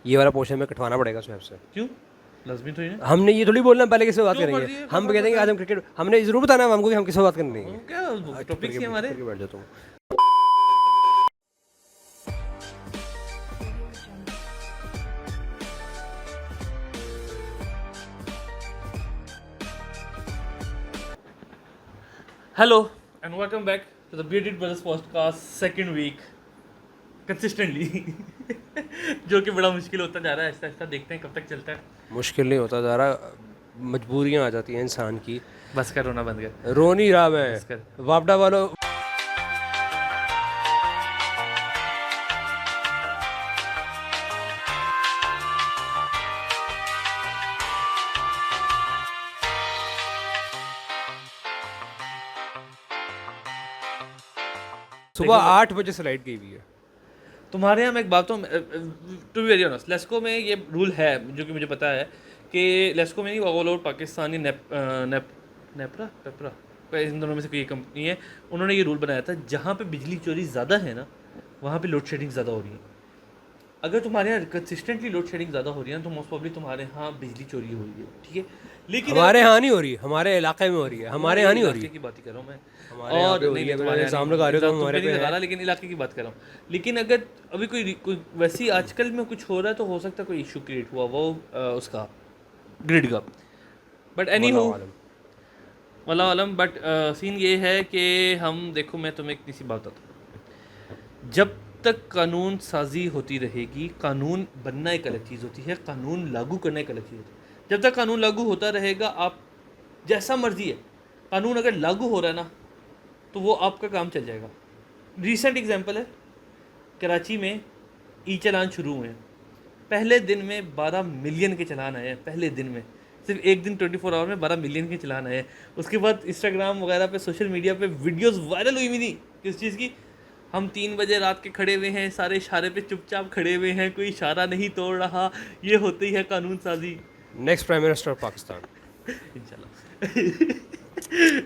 ये वाला पोर्शन में कटवाना पड़ेगा स्वैप से। क्यों लाजमी तो है हमने ये थोड़ी बोलना पहले किससे बात जो करेंगे, मर्जी है, हम फटाफट कहते हैं कि आज हम क्रिकेट, हमने जरूर बताना है हमको कि हम किससे बात करनी है। क्या टॉपिक्स ही हमारे। बैठ जाता हूँ। Hello and welcome back to the bearded brothers podcast second week consistently जो कि बड़ा मुश्किल होता जा रहा है। आहिस्ता आहिस्ता देखते हैं कब तक चलता है। मुश्किल नहीं होता जा रहा, मजबूरियाँ आ जाती हैं इंसान की। बस कर, रोना बंद कर। रो नहीं रहा मैं, बस कर। वापडा वालों सुबह 8 बजे से लाइट गई हुई है। तुम्हारे यहाँ मैं एक बात तो to be very honest, LESCO में ये रूल है जो कि मुझे पता है कि लेस्को में नहीं, ऑल ओवर पाकिस्तानी नेपरा पेपरा, इन दोनों में से कोई एक कंपनी है, उन्होंने ये रूल बनाया था जहाँ पे बिजली चोरी ज़्यादा है ना वहाँ पे लोड शेडिंग ज़्यादा हो रही है। अगर तुम्हारे यहाँ कंसिस्टेंटली लोड शेडिंग ज़्यादा हो रही है ना तो मोस्ट प्रॉब्ली तुम्हारे यहाँ बिजली चोरी हो रही है, ठीक है। लेकिन हमारे यहाँ नहीं हो रही, हमारे इलाके में हो रही है, हमारे यहाँ नहीं हो रही। की बात ही कर रहा हूँ मैं। हमारे यहाँ पे हो रही है, मैंने इल्ज़ाम लगा रहे हो तो हमारे पे नहीं लगा है। रहा, लेकिन इलाके की बात कर रहा हूँ। लेकिन अगर अभी कोई वैसी आजकल में कुछ हो रहा है तो हो सकता है कोई इशू क्रिएट हुआ वो उसका ग्रिड का। बट एनी हो वाला आलम, बट सीन ये है कि हम देखो, मैं तुम्हें एक सी बात बताता हूँ। जब तक कानून साजी होती रहेगी, कानून बनना एक अलग चीज़ होती है, कानून लागू करना एक अलग चीज़ होती है। जब तक कानून लागू होता रहेगा, आप जैसा मर्जी है, कानून अगर लागू हो रहा है ना तो वो आपका काम चल जाएगा। रीसेंट एग्जांपल है, कराची में ई चलान शुरू हुए हैं। पहले दिन में 12 मिलियन के चलान आए हैं। पहले दिन में, सिर्फ एक दिन 24 आवर में 12 मिलियन के चलान आए हैं। उसके बाद इंस्टाग्राम वगैरह पे, सोशल मीडिया पे वीडियोस वायरल हुई हुई थी किस चीज़ की। हम 3 बजे रात के खड़े हुए हैं, सारे इशारे पे चुपचाप खड़े हुए हैं, कोई इशारा नहीं तोड़ रहा। ये होती है कानून साजी। Next prime minister of Pakistan इंशाल्लाह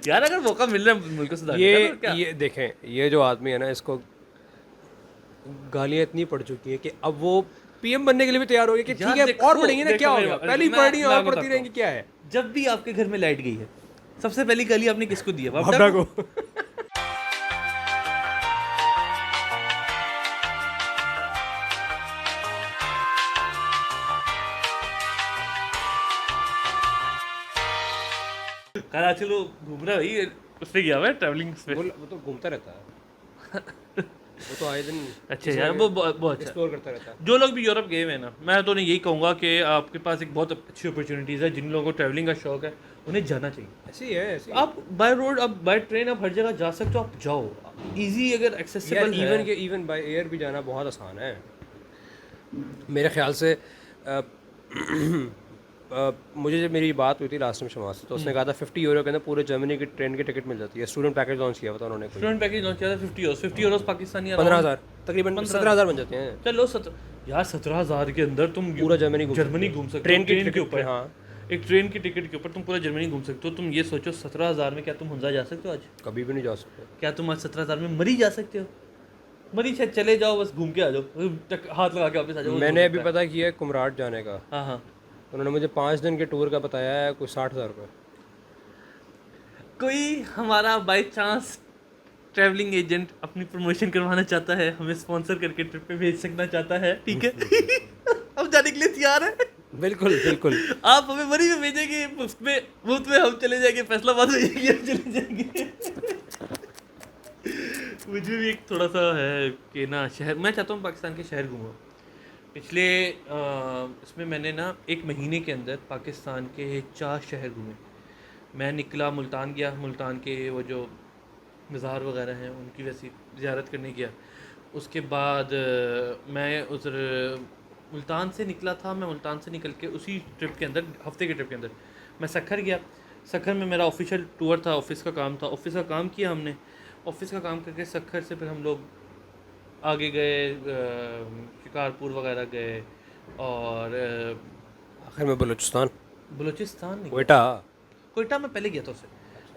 यार अगर मौका मिल रहा है मुल्क को सुधारने का तो क्या। ये देखें, ये जो आदमी है ना, इसको गालियाँ इतनी पड़ चुकी है कि अब वो पीएम बनने के लिए भी तैयार हो गया कि यार ठीक है देखो, और पढ़ेंगे ना, क्या हो देखो गया, मेरी पहली बात, पढ़ रही है मैं और बताता पढ़ती रहेंगी, क्या है। हूँ। जब भी आपके घर में लाइट गई है, सबसे पहली गाली आपने किसको दी है? वापडा को। कराची लो घूम रहा है भाई, उससे गया हुआ है ट्रैवलिंग पे। वो तो घूमता रहता है, वो तो आए दिन अच्छा यार, वो बहुत अच्छा। एक्सप्लोर करता रहता है। जो लोग भी यूरोप गए हुए हैं ना, मैं तो नहीं यही कहूँगा कि आपके पास एक बहुत अच्छी अपॉर्चुनिटीज़ है। जिन लोगों को ट्रैवलिंग का शौक है उन्हें जाना चाहिए। ऐसे ही है, ऐसे ही। आप बाय रोड, आप बाय ट्रेन, आप हर जगह जा सकते हो, आप जाओ। इजी अगर एक्सेसिबल है। इवन बाय एयर भी जाना बहुत आसान है मेरे ख्याल से। मुझे जब मेरी बात हुई थी लास्ट टाइम शमास से, तो उसने कहा था 50 यूरो के अंदर पूरे जर्मनी की ट्रेन की टिकट मिल जाती है। स्टूडेंट पैकेज लॉन्च किया था उन्होंने, कोई स्टूडेंट पैकेज लॉन्च किया था 50 यूरोस पाकिस्तानी 15,000 तकरीबन 17,000 बन जाते हैं। चलो 17 यार, 17,000 के अंदर तुम पूरा जर्मनी घूम सकते हो। ट्रेन की के ऊपर। हाँ, एक ट्रेन की टिकट के ऊपर तुम पूरा जर्मनी घूम सकते हो। तुम ये सोचो 17,000 में क्या तुम हुंजा जा सकते हो आज? कभी भी नहीं जा सकते। क्या तुम आज 17,000 में मरी जा सकते हो? मरी शायद चले जाओ, बस घूम के आ जाओ, हाथ लगा के वापस आ जाओ। मैंने अभी पता किया है कुमराट जाने का। हाँ हाँ, उन्होंने मुझे 5 दिन के टूर का बताया है, कोई 60,000 रुपये। कोई हमारा बाय चांस ट्रैवलिंग एजेंट अपनी प्रमोशन करवाना चाहता है, हमें स्पॉन्सर करके ट्रिप पे भेज सकना चाहता है, ठीक है। हम जाने के लिए तैयार है। बिल्कुल बिल्कुल। आप हमें मरी में भेजेंगे, मुफ्त में हम चले जाएंगे, फैसलाबाद भेजेंगे, हम चले जाएंगे। मुझे भी एक थोड़ा सा है कि ना, शहर मैं चाहता हूँ पाकिस्तान के शहर घूमूं। पिछले इसमें मैंने ना 1 महीने के अंदर पाकिस्तान के 4 शहर घूमे। मैं निकला, मुल्तान गया, मुल्तान के वो जो मज़ार वगैरह हैं उनकी वैसी ज़ियारत करने गया। उसके बाद मैं उधर मुल्तान से निकला था। मैं मुल्तान से निकल के उसी ट्रिप के अंदर, हफ्ते के ट्रिप के अंदर मैं सखर गया। सखर में मेरा ऑफिशियल टूर था, ऑफिस का काम था, ऑफिस का काम किया हमने। ऑफिस का काम करके सखर से फिर हम लोग आगे गए, शिकारपुर वगैरह गए, और आखिर में बलूचिस्तान, बलूचिस्तान नहीं, कोयटा। कोयटा में पहले गया था उससे।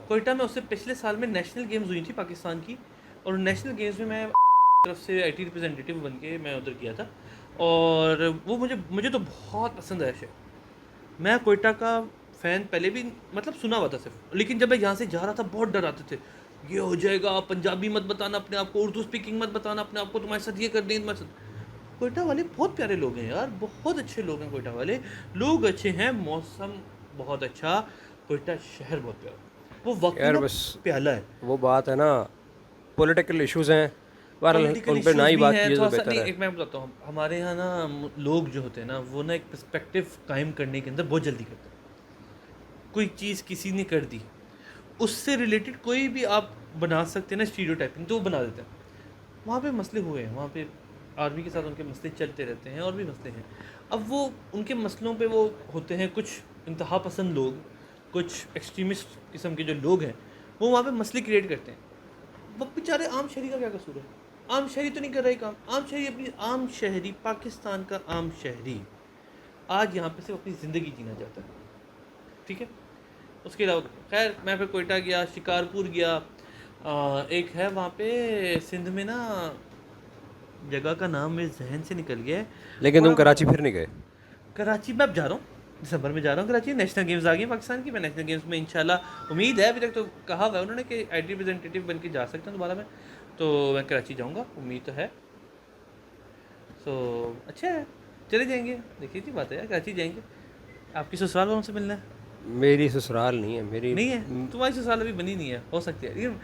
कोयटा में उससे पिछले साल में नेशनल गेम्स हुई थी पाकिस्तान की, और नेशनल गेम्स में मैं तरफ से आईटी रिप्रेजेंटेटिव बन के मैं उधर गया था। और वो मुझे तो बहुत पसंद है शेर। मैं कोयटा का फ़ैन पहले भी मतलब सुना हुआ था सिर्फ, लेकिन जब मैं यहाँ से जा रहा था बहुत डर आते थे, ये हो जाएगा, पंजाबी मत बताना अपने आप को, उर्दू स्पीकिंग मत बताना अपने आप को, तुम्हारे साथ ये कर देंगे तुम्हारे साथ। कोयटा वाले बहुत प्यारे लोग हैं यार, बहुत अच्छे लोग हैं कोयटा वाले, लोग अच्छे हैं, मौसम बहुत अच्छा, कोयटा शहर बहुत प्यारा, वो वक्त यार ना बस प्याला है। वो बात है ना, पॉलिटिकल इश्यूज हैं, बहरहाल पॉलिटिकल उन पर ना इश्यूज ही भी बात हैं कीजिए थोड़ा तो सा। बेहतर नहीं, है। एक मैं बताता हूँ, हमारे यहाँ ना लोग जो होते हैं ना वो ना एक पर्सपेक्टिव कायम करने के अंदर बहुत जल्दी करते हैं। कोई चीज़ किसी ने कर दी, उससे रिलेटेड कोई भी आप बना सकते हैं ना स्टीरियोटाइपिंग, तो वो बना देते हैं। वहाँ पे मसले हुए हैं, वहाँ पे आर्मी के साथ उनके मसले चलते रहते हैं और भी मसले हैं। अब वो उनके मसलों पे वो होते हैं कुछ इंतहा पसंद लोग, कुछ एक्सट्रीमिस्ट किस्म के जो लोग हैं, वो वहाँ पे मसले क्रिएट करते हैं। वो बेचारे आम शहरी का क्या कसूर है? आम शहरी तो नहीं कर रहा है काम। आम शहरी अपनी आम शहरी, पाकिस्तान का आम शहरी आज यहाँ पे सिर्फ अपनी ज़िंदगी जीना चाहता है, ठीक है। उसके अलावा खैर मैं फिर कोयटा गया, शिकारपुर गया, एक है वहाँ पे सिंध में ना, जगह का नाम मेरे जहन से निकल गया है। लेकिन तुम बड़ा कराची फिर नहीं गए? कराची में अब जा रहा हूँ, दिसंबर में जा रहा हूँ कराची। नेशनल गेम्स आ गई हैं पाकिस्तान की, मैं नेशनल गेम्स में इंशाल्लाह, उम्मीद है, अभी तक तो कहा हुआ है उन्होंने कि आई रिप्रेजेंटेटिव बन के जा सकता हूँ दोबारा मैं, तो मैं कराची जाऊँगा, उम्मीद तो है। सो अच्छा है, चले जाएंगे, देखिए जी बात है यार, कराची जाएंगे। आपकी ससुराल वालों से मिलना है? मेरी ससुराल नहीं है, मेरी नहीं है? तुम्हारी ससुराल अभी बनी नहीं है, हो सकती है, लेकिन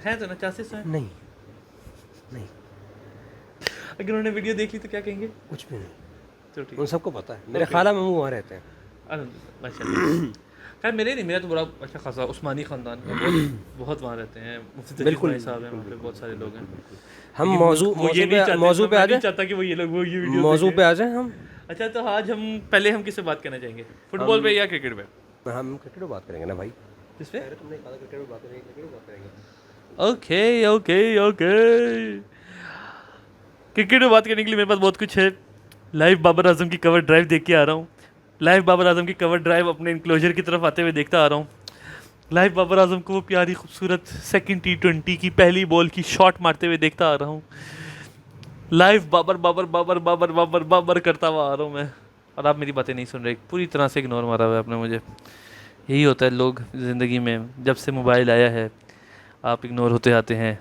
है तो ना, चांसेस हैं। नहीं नहीं, अगर उन्होंने वीडियो देख ली तो क्या कहेंगे? कुछ भी नहीं, चलो ठीक उन सबको पता है। मेरे खाला मामू वहाँ रहते हैं। है, माशाल्लाह। खैर मेरे नहीं, मेरा तो बड़ा अच्छा खासा उस्मानी ख़ानदान का बहुत बहुत वहाँ रहते हैं, मुफ्ती तकीफ़ बिल्कुल, भाई साहब हैं वहाँ पे, बहुत सारे लोग हैं। हम लेकिन मौजू वो ये नहीं चाहते, मौजू पे आ मैं नहीं जाए, चाहता कि वो ये लोग वो ये वीडियो मौजू देखें। पे आ जाए हम। अच्छा तो आज हम पहले हम किससे बात करना चाहेंगे, फुटबॉल पे या क्रिकेट पे? हम क्रिकेट पे बात करेंगे ना भाई। किस पे? तुमने कहा क्रिकेट पे बात करेंगे, क्रिकेट पे बात करेंगे। ओके ओके ओके, क्रिकेट में बात करने के लिए मेरे पास बहुत कुछ है। लाइव बाबर आजम की कवर ड्राइव देख के आ रहा हूँ, लाइव बाबर आजम की कवर ड्राइव अपने इनक्लोजर की तरफ आते हुए देखता आ रहा हूँ। लाइव बाबर आजम को वो प्यारी खूबसूरत सेकंड T20 की पहली बॉल की शॉट मारते हुए देखता आ रहा हूँ। लाइव बाबर बाबर बाबर बाबर बाबर बाबर करता हुआ आ रहा हूँ मैं, और आप मेरी बातें नहीं सुन रहे, पूरी तरह से इग्नोर मारा हुआ है आपने मुझे। यही होता है लोग ज़िंदगी में, जब से मोबाइल आया है आप इग्नोर होते आते हैं।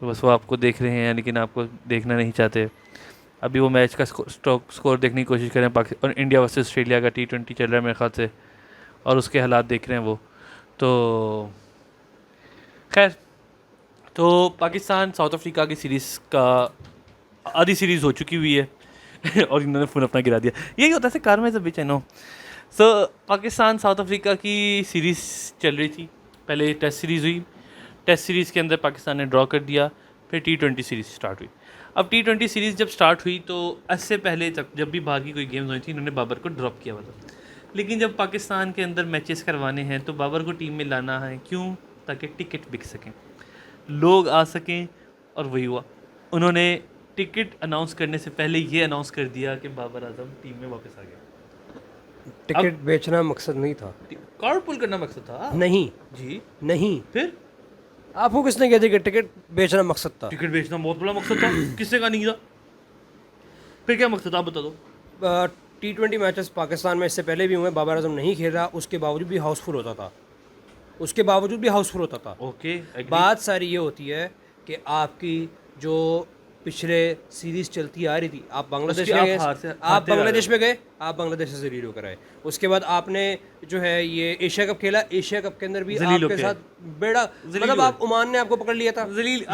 तो बस वो आपको देख रहे हैं लेकिन आपको देखना नहीं चाहते। अभी वो मैच का स्कोर देखने की कोशिश करें, पाकिस्तान और इंडिया वर्सेस ऑस्ट्रेलिया का T20 चल रहा है मेरे ख्याल से, और उसके हालात देख रहे हैं वो। तो खैर, तो पाकिस्तान साउथ अफ्रीका की सीरीज़ का आधी सीरीज़ हो चुकी हुई है और इन्होंने फ़ोन अपना गिरा दिया। यही होता है कार में सब बीच, नो। सो पाकिस्तान साउथ अफ्रीका की सीरीज़ चल रही थी, पहले टेस्ट सीरीज़ हुई, टेस्ट सीरीज़ के अंदर पाकिस्तान ने ड्रॉ कर दिया, फिर T20 सीरीज़ स्टार्ट हुई। अब T20 सीरीज़ जब स्टार्ट हुई तो इससे पहले तक जब भी बाहर की कोई गेम्स हुई थी इन्होंने बाबर को ड्रॉप किया हुआ था, लेकिन जब पाकिस्तान के अंदर मैचेस करवाने हैं तो बाबर को टीम में लाना है, क्यों? ताकि टिकट बिक सकें, लोग आ सकें। और वही हुआ, उन्होंने टिकट अनाउंस करने से पहले ये अनाउंस कर दिया कि बाबर आजम टीम में वापस आ गया। टिकट बेचना मकसद नहीं था, कार्ड पुल करना मकसद था। नहीं जी, नहीं। फिर आपको किसने कहा था कि टिकट बेचना मकसद था? टिकट बेचना बहुत बड़ा मकसद था, किसने कहा नहीं था? फिर क्या मकसद था, आप बता दो। T20 मैचेस पाकिस्तान में इससे पहले भी हुए, बाबर आजम नहीं खेल रहा, उसके बावजूद भी हाउसफुल होता था, उसके बावजूद भी हाउसफुल होता था। ओके, बात सारी ये होती है कि आपकी जो पिछले सीरीज चलती आ रही थी, आप बांग्लादेश में गए, आप बांग्लादेश में गए, आप बांग्लादेश से जलील होकर आए। उसके बाद आपने जो है ये एशिया कप खेला, एशिया कप के अंदर भी आपके साथ बेड़ा, मतलब आप ओमान ने आपको पकड़ लिया था,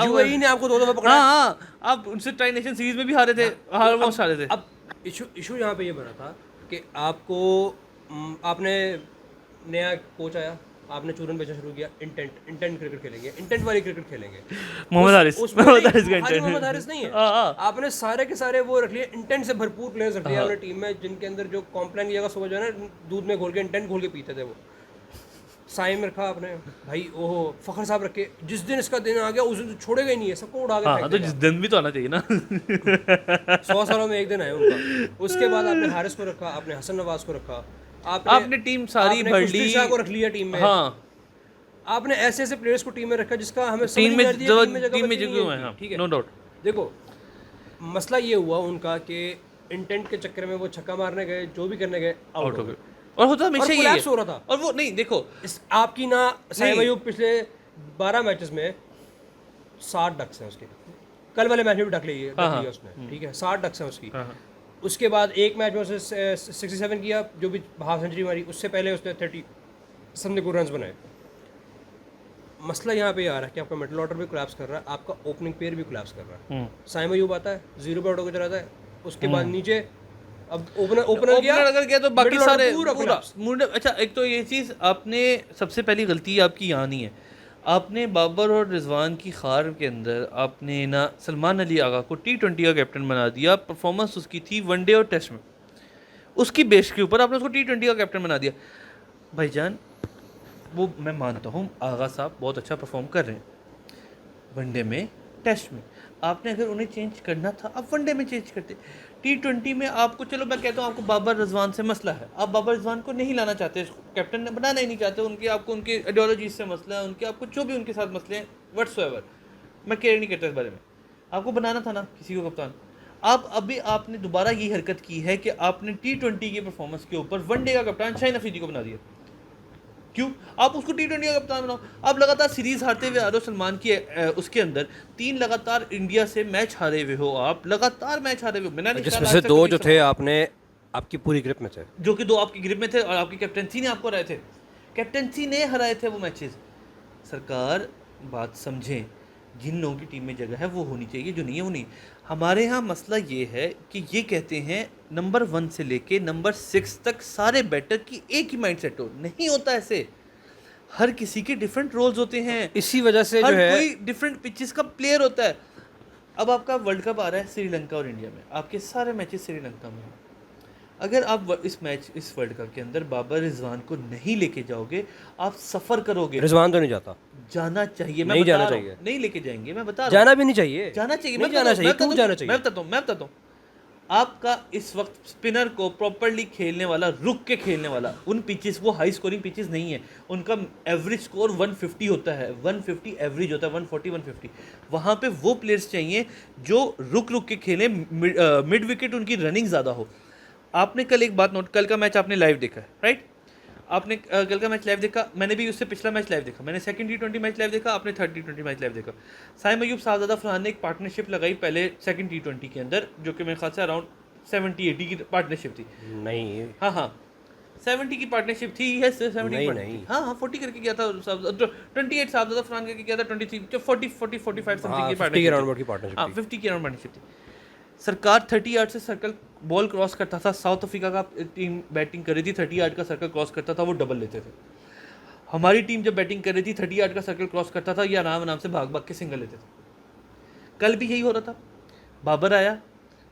यूएई ने आपको 2 दफा पकड़ा। हाँ, आप उनसे ट्राई नेशन सीरीज में भी हारे थे, ऑलमोस्ट हारे थे। अब इशू यहाँ पे ये बना था कि आपको आपने नया कोच आया, आपने चूरन बेचना शुरू किया, इंटेंट क्रिकेट खेलेंगे, इंटेंट वाली क्रिकेट खेलेंगे। मोहम्मद हारिस का इंटेंट, मोहम्मद हारिस नहीं है, आपने सारे के सारे वो रख लिए, इंटेंट से भरपूर प्लेयर्स रख लिए आपने टीम में, जिनके अंदर जो कॉम्प्लान की जगह सुबह जो है ना दूध में घोल के इंटेंट घोल के पीते थे वो। साइम रखा आपने भाई, ओहो फखर साहब रखे, जिस दिन इसका दिन आ गया उस दिन तो छोड़ेगा ही नहीं है, सबको उड़ा के फेंक तो जिस दिन भी तो आना चाहिए ना 100 सालों में एक दिन आया उनका। उसके बाद आपने हारिस को रखा, आपने हसन नवाज को रखा, आपने टीम सारी भर ली, को रख लिया टीम में। हाँ, आपने ऐसे ऐसे प्लेयर्स को टीम में रखा जिसका हमें टीम में जगह जगह है, ठीक है, नो डाउट। देखो मसला ये हुआ उनका कि इंटेंट के चक्कर में वो छक्का मारने गए, जो भी करने गए, आउट हो गए। और होता हमेशा यही है, हो रहा था। और वो नहीं देखो आपकी ना साइम अयूब पिछले 12 मैचेस में 60 डक्स हैं उसके, कल वाले मैच में भी डक ली है उसने, ठीक है, 60 डक्स हैं उसकी। उसके बाद एक मैच में उसने 67 किया, जो भी हाफ सेंचुरी मारी, उससे पहले उसने 30 समथिंग रन बनाए। मसला यहाँ पे आ रहा है कि आपका मिडल ऑर्डर भी कोलैप्स कर रहा है, आपका ओपनिंग पेयर भी कोलैप्स कर रहा है। साइम अयूब आता है 0 पे आउट होकर चला जाता है, उसके बाद नीचे अब ओपनर अगर गया तो बाकी सारे पूरा। अच्छा, एक तो ये चीज़ आपने सबसे पहली गलती आपकी यहाँ नहीं है, आपने बाबर और रिजवान की खार के अंदर आपने ना सलमान अली आगा को T20 का कैप्टन बना दिया। परफॉर्मेंस उसकी थी वनडे और टेस्ट में, उसकी बेस के ऊपर आपने उसको T20 का कैप्टन बना दिया। भाईजान वो मैं मानता हूँ आगा साहब बहुत अच्छा परफॉर्म कर रहे हैं वनडे में, टेस्ट में। आपने अगर उन्हें चेंज करना था आप वनडे में चेंज करते। T20 में आपको, चलो मैं कहता हूँ आपको बाबर रिजवान से मसला है, आप बाबर रिजवान को नहीं लाना चाहते, कैप्टन बनाना ही नहीं चाहते, उनके आपको उनकी आइडियोलॉजी से मसला है, उनके आपको जो भी उनके साथ मसले हैं व्हाट्सएवर, मैं केयर नहीं करता इस बारे में। आपको बनाना था ना किसी को कप्तान। आप अभी आपने दोबारा यही हरकत की है कि आपने T20 की परफॉर्मेंस के ऊपर वनडे का कप्तान शाहीन अफरीदी को बना दिया। क्यों? आप उसको T20 का कप्तान बनाओ। आप लगातार सीरीज हारते हुए आ रहे हो सलमान की, उसके अंदर 3 लगातार इंडिया से मैच हारे हुए हो, आप लगातार मैच हारे हुए हो, जिसमें से 2 जो थे आपने आपकी पूरी ग्रिप में थे, जो कि 2 आपकी ग्रिप में थे और आपकी कैप्टनसी ने आपको हराए थे, कैप्टनसी ने हराए थे वो मैचेस। सरकार बात समझें, जिन लोगों की टीम में जगह है वो होनी चाहिए, जो नहीं है वो नहीं। हमारे यहाँ मसला ये है कि ये कहते हैं नंबर 1 से लेके नंबर 6 तक सारे बैटर की एक ही माइंडसेट हो, नहीं होता ऐसे। हर किसी के डिफरेंट रोल्स होते हैं, इसी वजह से हर जो है कोई डिफरेंट पिचेस का प्लेयर होता है। अब आपका वर्ल्ड कप आ रहा है श्रीलंका और इंडिया में, आपके सारे मैचेस श्रीलंका में हैं। अगर आप इस वर्ल्ड कप के अंदर बाबर रिजवान को नहीं लेके जाओगे, आप सफर करोगे। रिजवान तो नहीं जाता, जाना चाहिए, मैं नहीं बता जाना रहा हूं, चाहिए, नहीं लेके जाएंगे, मैं बता रहा हूं। जाना भी नहीं चाहिए, जाना चाहिए, नहीं जाना चाहिए, क्यों जाना चाहिए? मैं बताता हूँ आपका इस वक्त स्पिनर को प्रॉपर्ली खेलने वाला, रुक के खेलने वाला, उन पिचेस, वो हाई स्कोरिंग पिचेस नहीं है, उनका एवरेज स्कोर 150 होता है, 150 एवरेज होता है, 140 150। वहाँ पे वो प्लेयर्स चाहिए जो रुक के खेलें, मिड विकेट उनकी रनिंग ज़्यादा हो। आपने कल एक बात नोट, कल का मैच आपने लाइव देखा है, राइट? आपने कल का मैच लाइव देखा, मैंने भी उससे पिछला मैच लाइव देखा, मैंने सेकंड T20 मैच लाइव देखा, आपने थर्ड T20 मैच लाइव देखा। साइम अयूब साहबजादा फरहान ने एक पार्टनरशिप लगाई पहले सेकंड T20 के अंदर, जो कि मेरे ख्याल से अराउंड 70-80 की पार्टनरशिप थी। नहीं, हाँ 70 की पार्टनरशिप थी, है 70 नहीं, हाँ 40 करके गया था, 28 साहबजादा फरहान करके गया था, 23 45 समथिंग की पार्टनरशिप, हाँ 50 की अराउंड पार्टनरशिप थी। सरकार 30 यार्ड से सर्कल बॉल क्रॉस करता था, साउथ अफ्रीका का टीम बैटिंग कर रही थी, 30 यार्ड का सर्कल क्रॉस करता था, वो डबल लेते थे। हमारी टीम जब बैटिंग कर रही थी, 30 यार्ड का सर्कल क्रॉस करता था, ये आराम से भाग के सिंगल लेते थे। कल भी यही हो रहा था। बाबर आया,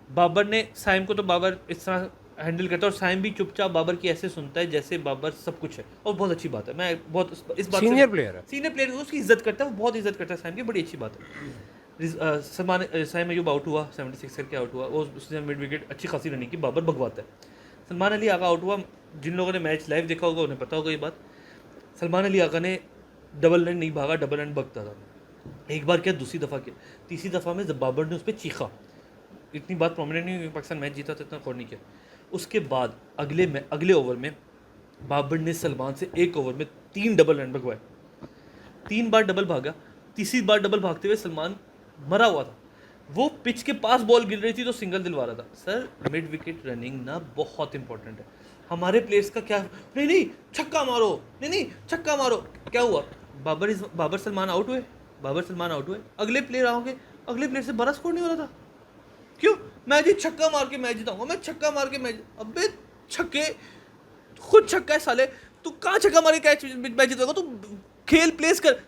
बाबर ने साइम को, तो बाबर इस तरह हैंडल करता है और साइम भी चुपचाप बाबर की ऐसे सुनता है जैसे बाबर सब कुछ है, और बहुत अच्छी बात है। मैं बहुत इस बात, सीनियर प्लेयर है, उसकी इज्जत करता है, वो बहुत इज्जत करता है साइम की, बड़ी अच्छी बात है। साइम अयूब आउट हुआ, 76 करके आउट हुआ, वो उसने मिड विकेट अच्छी खासी रनिंग की, बाबर भगवाता है। सलमान अली आगा आउट हुआ, जिन लोगों ने मैच लाइव देखा होगा उन्हें पता होगा ये बात। सलमान अली आगा ने डबल रन नहीं भागा, डबल रन भगता था। एक बार क्या, दूसरी दफ़ा क्या, तीसरी दफ़ा में जब बाबर ने उस पर चीखा, इतनी बात प्रोमिनेंट नहीं, पाकिस्तान मैच जीता था, इतना कौन नहीं किया। उसके बाद अगले ओवर में बाबर ने सलमान से एक ओवर में 3 डबल रन भगवाए, 3 बार डबल भागा, तीसरी बार डबल भागते हुए सलमान मरा हुआ था। वो पिच के पास बॉल गिर रही थी तो सिंगल दिलवा रहा था। सर, मिड विकेट रनिंग ना बहुत इंपॉर्टेंट है। हमारे प्लेयर्स का क्या, नहीं छक्का मारो, नहीं छक्का मारो, क्या हुआ? बाबर सलमान आउट हुए, अगले प्लेयर आओगे, अगले प्लेयर से बड़ा स्कोर नहीं हो रहा था। क्यों? मैं जी छक्का मार के मैच जीताऊंगा, मैं छक्का मार के मैच, अबे छक्के, खुद छक्का है साले, तू कहाँ छक्का मार के मैच जीतेगा? तू खेल प्लेस कर।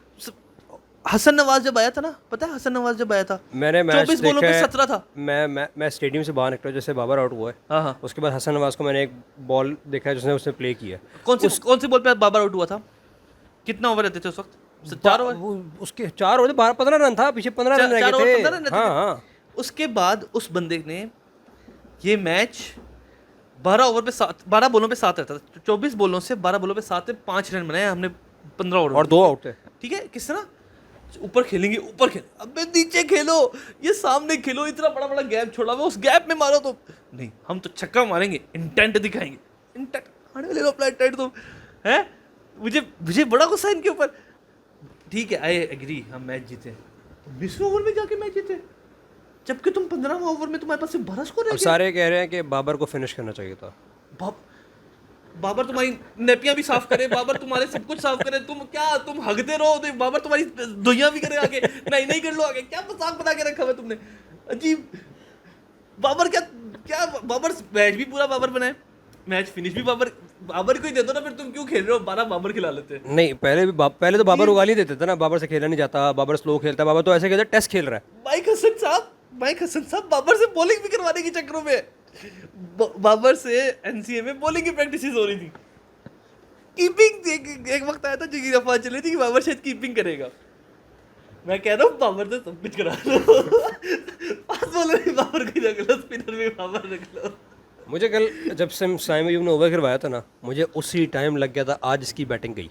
हसन नवाज जब आया था ना, पता है हसन नवाज जब आया था, मैंने मैच 24 बॉलों पे 17 था। मैं स्टेडियम से बाहर निकला जैसे बाबर आउट हुआ है, हाँ। उसके बाद हसन नवाज को मैंने एक बॉल देखा है जिसने उसने प्ले किया। कौन सी बॉल पे बाबर आउट हुआ था? कितना ओवर रहते थे उस वक्त? 4 ओवर, उसके 4 ओवर, 15 रन था, पीछे 15 रन रह गए थे। हाँ। उसके बाद उस बंदे ने ये मैच 12 बोलों पे 7 रहता था, 24 बोलों से 12 बोलों पे 7 पे 5 रन बनाए, हमने 15 ओवर और 2 आउट थे। ठीक है, किस तरह ऊपर खेलेंगे, ऊपर खेल, अबे नीचे खेलो, ये सामने खेलो, इतना बड़ा बड़ा गैप छोड़ा हुआ, उस गैप में मारो तो नहीं, हम तो छक्का मारेंगे, इंटेंट दिखाएंगे, इंटेंट खाने ले लो अपना इंटेंट तुम, है। मुझे बड़ा गुस्सा है इनके ऊपर। ठीक है, आई एग्री, हम मैच जीते, 20वें ओवर में जाके मैच जीते, जबकि तुम 15वें ओवर में तुम्हारे पास सिर्फ 12 स्कोर है। सारे कह रहे हैं कि बाबर को फिनिश करना चाहिए था। बाबर तुम्हारी नेपियां भी साफ करे, बाबर तुम्हारे सब कुछ साफ करे, तुम हगते रहो तो बाबर तुम्हारी दुनिया भी करे आगे, नहीं कर लो आगे, क्या मजाक बना के रखा हुआ तुमने, अजीब। बाबर क्या बाबर मैच भी पूरा बाबर बनाए, मैच फिनिश भी बाबर को ही दे दो ना, फिर तुम क्यों खेल रहे हो, 12 बाबर खिला लेते। नहीं, पहले तो बाबर उगाली देते थे ना, बाबर से खेला नहीं जाता, बाबर स्लो खेलता, बाबर तो ऐसे कहते टेस्ट खेल रहा है। माइक हसन साहब बाबर से बॉलिंग भी करवाने के चक्करों में, बाबर से एनसीए में बॉलिंग की प्रैक्टिस हो रही थी, कीपिंग एक वक्त आया था जो अफवाह चली थी कि बाबर शायद कीपिंग करेगा। मैं कह रहा हूँ बाबर से सब कुछ करा लो, फास्ट बॉलर भी बाबर को रख लो, स्पिनर भी बाबर रख लो। मुझे कल जब से साइम अयूब ने ओवर करवाया था ना, मुझे उसी टाइम लग गया था आज इसकी बैटिंग गई।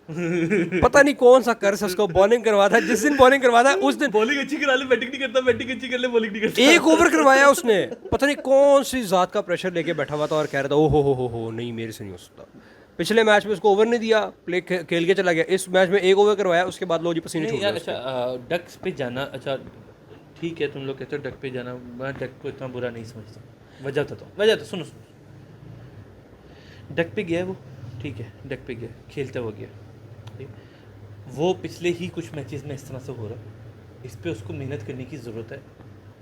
पता नहीं कौन सा कर्स उसको, बॉलिंग करवा था, जिस दिन बॉलिंग करवा था उस दिन बॉलिंग अच्छी करा ले, बैटिंग नहीं करता, बैटिंग अच्छी कर ले, बॉलिंग नहीं करता। एक ओवर करवाया उसने, पता नहीं कौन सी जात का प्रेशर लेके बैठा हुआ था और कह रहा था ओ हो नहीं मेरे से नहीं हो सकता। पिछले मैच में उसको ओवर नहीं दिया, प्ले खेल के चला गया, इस मैच में एक ओवर करवाया, उसके बाद लो जी पसीने छूट गए। अच्छा डक्स पे जाना, अच्छा ठीक है, तुम लोग कहते हो डक पे जाना, मैं डक को इतना बुरा नहीं समझता। वजह तो सुनो, डक पे गया वो, ठीक है, डक पे गया, खेलता हुआ गया, वो पिछले ही कुछ मैचेस में इस तरह से हो रहा है, इस पे उसको मेहनत करने की ज़रूरत है,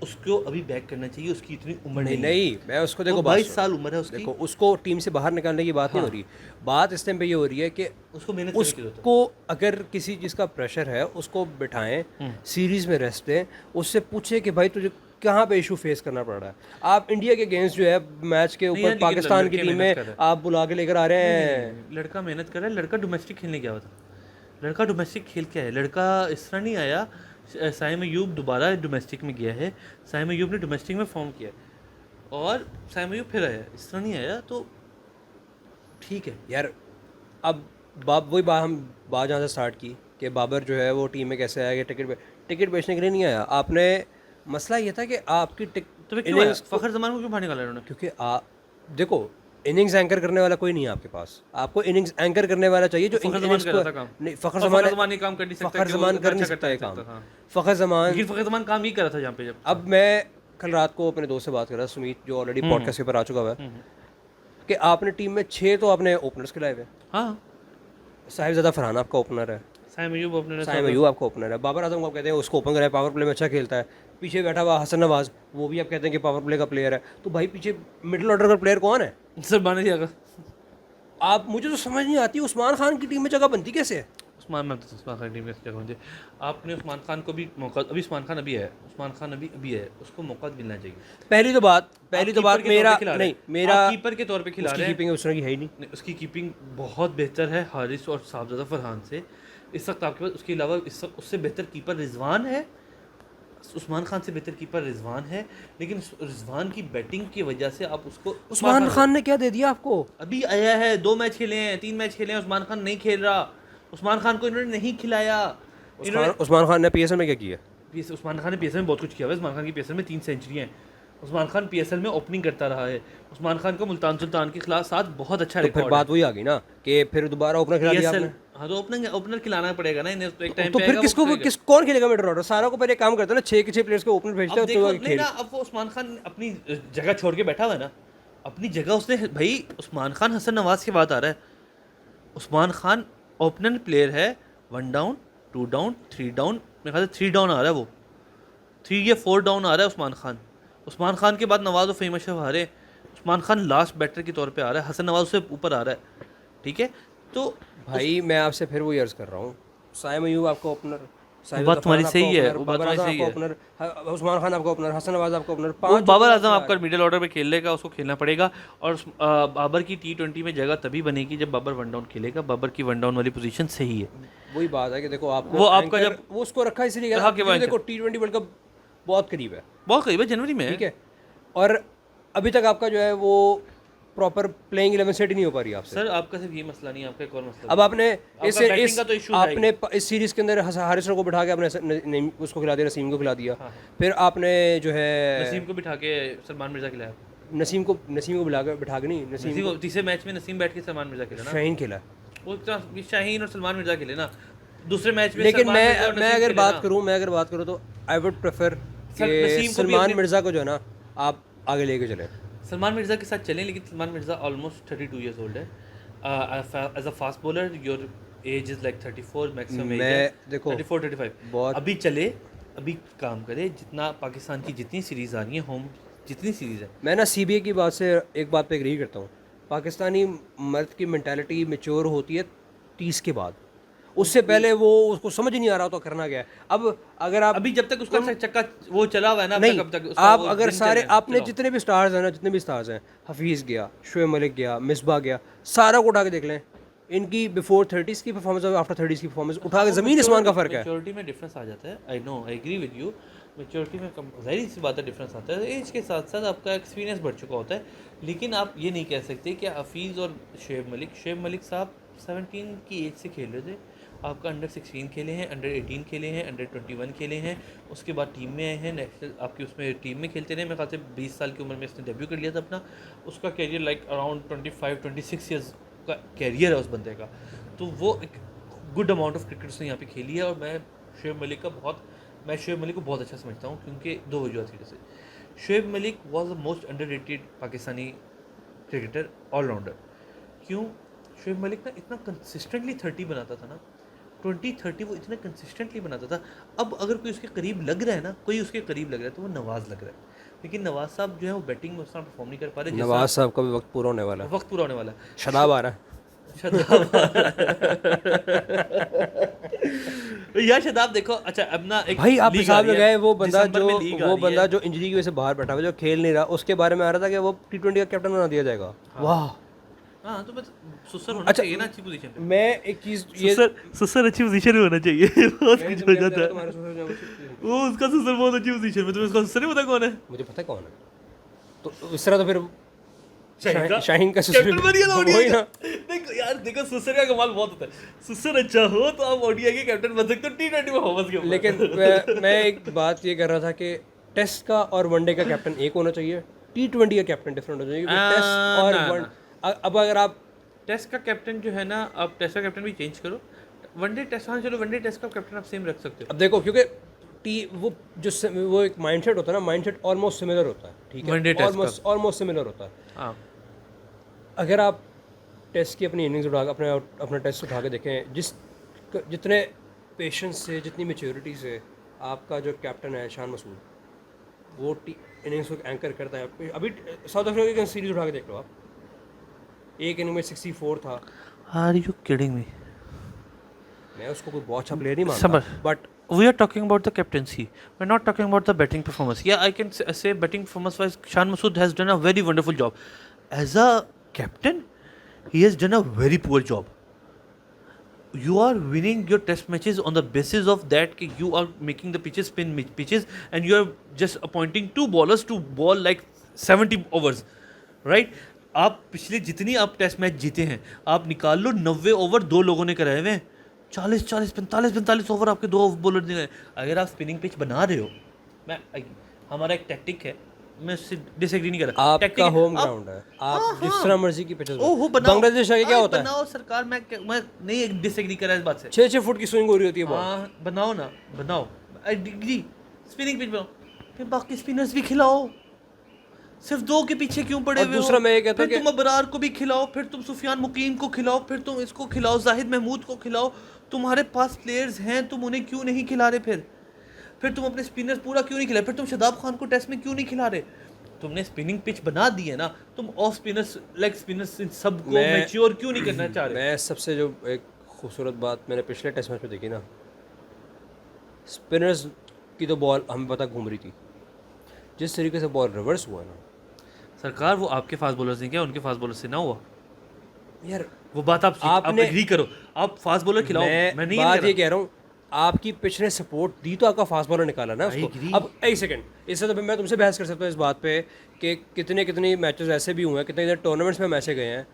उसको अभी बैक करना चाहिए, उसकी इतनी उम्र नहीं, मैं उसको देखो 22 साल उम्र है उसकी, देखो उसको टीम से बाहर निकालने की बात नहीं हो रही, बात इस टाइम पे ये हो रही है कि उसको मेहनत उसको अगर किसी चीज़ का प्रेशर है उसको बिठाएं, सीरीज में रेस्ट दें, उससे पूछे कि भाई तुझे कहाँ पे इशू फेस करना पड़ रहा है। आप इंडिया के अगेंस्ट जो है मैच के ऊपर पाकिस्तान की टीम में आप बुला के लेकर आ रहे हैं, लड़का मेहनत कर रहा है, लड़का डोमेस्टिक खेलने गया हुआ था, लड़का डोमेस्टिक खेल के आया, लड़का इस तरह नहीं आया। साइम अयूब दोबारा डोमेस्टिक में गया है, साइम अयूब ने डोमेस्टिक में फॉर्म किया और साइम अयूब फिर आया, इस तरह नहीं आया, तो ठीक है यार। अब वही बात हम जहाँ से स्टार्ट की कि बाबर जो है वो टीम में कैसे आया, टिकट बेचने के लिए नहीं आया। आपने मसला ये था कि आपकी फ़खर जमान को क्यों बाहर निकाला उन्होंने, क्योंकि देखो इनिंग्स एंकर करने वाला कोई नहीं है आपके पास, आपको इनिंग्स एंकर करने वाला चाहिए जो फ़खर जमान कर रहा था काम, नहीं फ़खर जमान ये काम कर नहीं सकता, फ़खर जमान कर नहीं सकता है काम, फ़खर जमान काम ही कर रहा था जहाँ पे। जब अब मैं कल रात को अपने दोस्त से बात कर रहा था, सुमीत, जो ऑलरेडी पॉडकास्ट के ऊपर आ चुका हुआ है, कि आपने टीम में 6 तो आपने ओपनर्स खिलाए हुए। हाँ, साहिबजादा फरहान आपका ओपनर है, साइम अयूब आपका ओपनर है, बाबर आजम को आप कहते हैं उसको ओपन कराए, पावर प्ले में अच्छा खेलता है, पीछे बैठा हुआ हसन नवाज, वो भी आप कहते हैं कि पावर प्ले का प्लेयर है, तो भाई पीछे मिडिल ऑर्डर का प्लेयर कौन है? सर बाने जाएगा। आप मुझे तो समझ नहीं आती उस्मान खान की टीम में जगह बनती कैसे है? उस्मान खान टीम में जगह बनती, आपने उस्मान खान को भी मौका, अभी उस्मान खान अभी है, उसको मौका मिलना चाहिए। पहली तो बात मेरा कीपर के तौर पे खिला रहे हैं, कीपिंग उसने की है ही नहीं, उसकी कीपिंग बहुत बेहतर है हारिस और साहबजादा फरहान से इस वक्त आपके पास, उसके अलावा उससे बेहतर कीपर रिजवान है, उस्मान खान से बेहतर कीपर रिजवान है, लेकिन रिजवान की बैटिंग की वजह से आप उसको, उस्मान खान ने क्या दे दिया आपको? अभी आया है, 2 मैच खेले हैं, 3 मैच खेले हैं, उस्मान खान नहीं खेल रहा, उस्मान खान को इन्होंने नहीं खिलाया। उस्मान खान ने पीएसएल में क्या किया? उस्मान खान ने पीएसएल में बहुत कुछ किया है, उस्मान खान की पीएसएल में 3 सेंचुरियाँ हैं, उस्मान खान पीएसएल में ओपनिंग करता रहा है, उस्मान खान को मुल्तान सुल्तान के खिलाफ साथ बहुत अच्छा रिकॉर्ड है। फिर बात वही आ गई ना कि फिर दोबारा ओपनर खिला दिया आपने। हाँ, तो ओपनर खिलाना पड़ेगा ना इन्हें, तो एक टाइम तो फिर कौन खेलेगा मिडिल ऑर्डर? सारा को पहले काम करता है ना, 6 के 6 प्लेयर्स को ओपनर भेजते हैं, तो नहीं ना, अब वो उस्मान खान अपनी जगह छोड़ के बैठा हुआ है ना, अपनी जगह उसने, भाई उस्मान खान हसन नवाज की बात आ रहा है, उस्मान खान ओपनर प्लेयर है, 1 डाउन 2 डाउन 3 डाउन, मेरे ख्याल से 3 डाउन आ रहा है, वो 3 या 4 डाउन आ रहा है उस्मान खान के बाद नवाज और फ़हीम अशरफ आ रहे हैं, उस्मान खान लास्ट बैटर के तौर पे आ रहा है, हसन नवाज उससे ऊपर आ रहा है, ठीक है। तो भाई मैं आपसे फिर वही अर्ज कर रहा हूँ, साइम अयूब आपका ओपनर, बात तुम्हारी सही है, वो बात तुम्हारी सही है, उस्मान खान आपका ओपनर, हसन नवाज आपका ओपनर, बाबर आजम आपका मिडिल ऑर्डर पे खेल लेगा, उसको खेलना पड़ेगा। और बाबर की T20 में जगह तभी बनेगी जब बाबर 1 डाउन खेलेगा, बाबर की 1 डाउन वाली पोजीशन सही है। वही बात है कि देखो आपको वो आपका जब वो उसको रखा इसलिए देखो T20 वर्ल्ड कप बहुत करीब है, जनवरी में, ठीक है, और अभी तक आपका जो है वो प्रॉपर प्लेइंग 11 सेट ही नहीं हो पा रही आपसे। सर आपका सिर्फ ये मसला नहीं, आपका एक और मसला अब आपने बैटिंग का तो issue है ही। आपने इस सीरीज के अंदर हारिस को बिठा के आपने उसको खिला दिया, नसीम को खिला दिया। फिर आपने जो है नसीम को बिठा के सलमान मिर्जा खिलाया। नसीम को बिठा के नहीं, नसीम को तीसरे मैच में नसीम बैठ के सलमान मिर्जा खेला ना, शाहीन खेला। वो शाहीन और सलमान मिर्जा खेले ना दूसरे मैच में। लेकिन मैं अगर बात करूं तो आई वुड प्रेफर कि सलमान मिर्जा को जो है ना आप आगे लेके चले, सलमान मिर्जा के साथ चलें, लेकिन Salman Mirza almost 32 years old है। As a fast bowler your age is like 34 maximum age है, देखो 34 35 अभी चले, अभी काम करे। जितना पाकिस्तान की जितनी सीरीज़ आ रही है होम, जितनी सीरीज़ है, मैं ना CBA की बात से एक बात पे एग्री करता हूँ। पाकिस्तानी मर्द की मेंटालिटी मैच्योर होती है 30 के बाद, उससे पहले वो उसको समझ ही नहीं आ रहा तो करना क्या है। अब अगर आप अभी जब तक उसका चक्का वो चला हुआ है ना, नहीं, अब तक आप अगर सारे आपने जितने भी स्टार्स हैं, हफीज़ गया, शोएब मलिक गया, मिसबा गया, सारा को उठा के देख लें, इनकी बिफोर 30s की परफॉर्मेंस और आफ्टर 30s की परफॉर्मेंस उठा के ज़मीन आसमान का फ़र्क है। मैच्योरिटी में डिफरेंस आ जाता है, I know, I agree with you. Maturity में ज़ाहिर सी बात है डिफरेंस आता है, एज के साथ साथ आपका एक्सपीरियंस बढ़ चुका होता है। लेकिन आप ये नहीं कह सकते कि हफीज़ और शोएब मलिक साहब 17 की एज से खेल रहे थे, आपका अंडर 16 खेले हैं, अंडर 18 खेले हैं, अंडर 21 खेले हैं, उसके बाद टीम में आए हैं, नेशनल आपकी उसमें टीम में खेलते रहे। मेरे ख्याल से 20 साल की उम्र में इसने डेब्यू कर लिया था अपना। उसका कैरियर लाइक अराउंड 25-26 ईयर्स का कैरियर है उस बंदे का। तो वो एक गुड अमाउंट ऑफ क्रिकेट उसने यहाँ पे खेली है। और मैं शोएब मलिक को बहुत अच्छा समझता हूँ, क्योंकि दो वजूहत की वजह से। Shoaib Malik was the most underrated Pakistani cricketer allrounder. क्यों? शोएब मलिक ना इतना कंसिस्टेंटली 30 बनाता था ना, 20-30 वो इतना कंसिस्टेंटली बनाता था। अब अगर कोई उसके करीब लग रहा है ना, तो वो नवाज़ लग रहा है। लेकिन नवाज़ साहब जो है वो बैटिंग में उतना परफॉर्म नहीं कर पा रहे। नवाज़ साहब का भी वक्त पूरा होने वाला है। शदाब आ रहा है। यार शदाब देखो, अच्छा अब ना एक भाई आप हिसाब में गए, वो बंदा जो इंजरी की वजह से बाहर बैठा हुआ, जो खेल नहीं रहा, उसके बारे में आ रहा था कि वो T20 का कैप्टन बना दिया जाएगा। वाह, हाँ, तो बस सुसर होना चाहिए ना अच्छी पोजीशन पे। मैं एक चीज़ ये सुसर अच्छी पोजीशन में होना चाहिए, बहुत कुछ हो जाता है। वो उसका सुसर बहुत अच्छी पोजीशन में, तुम्हें उसका सुसर नहीं पता कौन है? मुझे पता है कौन है। तो इस तरह तो फिर शाहीन का सुसर वही ना। देखो सुसर का कमाल बहुत होता है। सुसर अच्छा हो तो आप ODI के कैप्टन बन सकते हो, T20 में परफॉर्मेंस के ऊपर। लेकिन मैं एक बात ये कर रहा था कि टेस्ट का और वनडे का कैप्टन एक होना चाहिए, T20 का कैप्टन डिफरेंट होना चाहिए। टेस्ट और अब अगर आप टेस्ट का कैप्टन जो है ना, आप टेस्ट का कैप्टन भी चेंज करो, वनडे टेस्ट, हाँ चलो वनडे टेस्ट का कैप्टन आप सेम रख सकते हो। अब देखो, क्योंकि वो एक माइंडसेट होता है ना, माइंडसेट ऑलमोस्ट सिमिलर होता है, ठीक है, ऑलमोस्ट सिमिलर होता है। हाँ, अगर आप टेस्ट की अपनी इनिंग्स उठा अपना टेस्ट उठा के देखें, जितने पेशेंस से, जितनी मैच्योरिटी से आपका जो कैप्टन है शान मसूद, वो इनिंग्स को एंकर करता है। अभी साउथ अफ्रीका की सीरीज उठा के देख लो आप, एक इनिंग में 64 था। Are you kidding me? मैं उसको कोई बहुत अच्छा प्लेयर नहीं मानता, but we are talking about the captaincy, we're not talking about the batting performance. Yeah, I can say batting performance wise Shan Masood has done a very wonderful job. As a captain, he has done a very poor job. You are winning your test matches on the basis of that कि you are making the pitches spin pitches and you are just appointing 2 bowlers to bowl like 70 overs, right? आप पिछले जितनी आप test match जीते हैं, आप निकाल लो 90 over 2 लोगों ने कराए हुए हैं, 40 45 ओवर आपके 2 बॉलर ने। अगर आप स्पिनिंग पिच बना रहे हो, हमारा एक टैक्टिक है, मैं उससे डिसएग्री नहीं कर रहा। आपका होम ग्राउंड है, आप जिस तरह मर्जी की पिचेस बांग्लादेश आगे क्या होता है, बनाओ सरकार, मैं नहीं डिसएग्री कर रहा इस बात से। 6-6 फुट की स्विंग हो रही होती है बॉल, बनाओ डिग्री स्पिनिंग पिच बनाओ, फिर बाकी स्पिनर्स भी खिलाओ। सिर्फ 2 के पीछे क्यों पड़े हुए हो? दूसरा मैं ये कहता हूं कि तुम अबरार को भी खिलाओ, फिर तुम सुफियान मुकीम को खिलाओ, फिर तुम इसको खिलाओ, जाहिद महमूद को खिलाओ। तुम्हारे पास प्लेयर्स हैं, तुम उन्हें क्यों नहीं खिला रहे? फिर तुम अपने स्पिनर्स पूरा क्यों नहीं खिला रहे? फिर तुम शदाब खान को टेस्ट में क्यों नहीं खिला रहे? तुमने स्पिनिंग पिच बना दी है ना, तुम ऑफ स्पिनर्स, लेग स्पिनर्स, इन सबको मैच्योर क्यों नहीं करना चाह रहे? मैं सबसे जो एक खूबसूरत बात मैंने पिछले टेस्ट मैच में देखी ना, स्पिनर्स की तो बॉल हमें पता घूम रही थी, जिस तरीके से बॉल रिवर्स हुआ ना, सरकार वो आपके फास्ट बॉलर से क्या, उनके फास्ट बॉलर से ना हुआ यार। वो बात आप एग्री करो, आप फास्ट बॉलर खिलाओ, मैं नहीं बात ये कह रहा हूँ, आपकी पिच ने सपोर्ट दी तो आपका फास्ट बॉलर निकाला ना उसको। अब एक सेकंड, इससे तो मैं तुमसे बहस कर सकता हूँ इस बात पे कि कितने मैचेस ऐसे भी हुए हैं, कितने टूर्नामेंट्स में मैचें गए हैं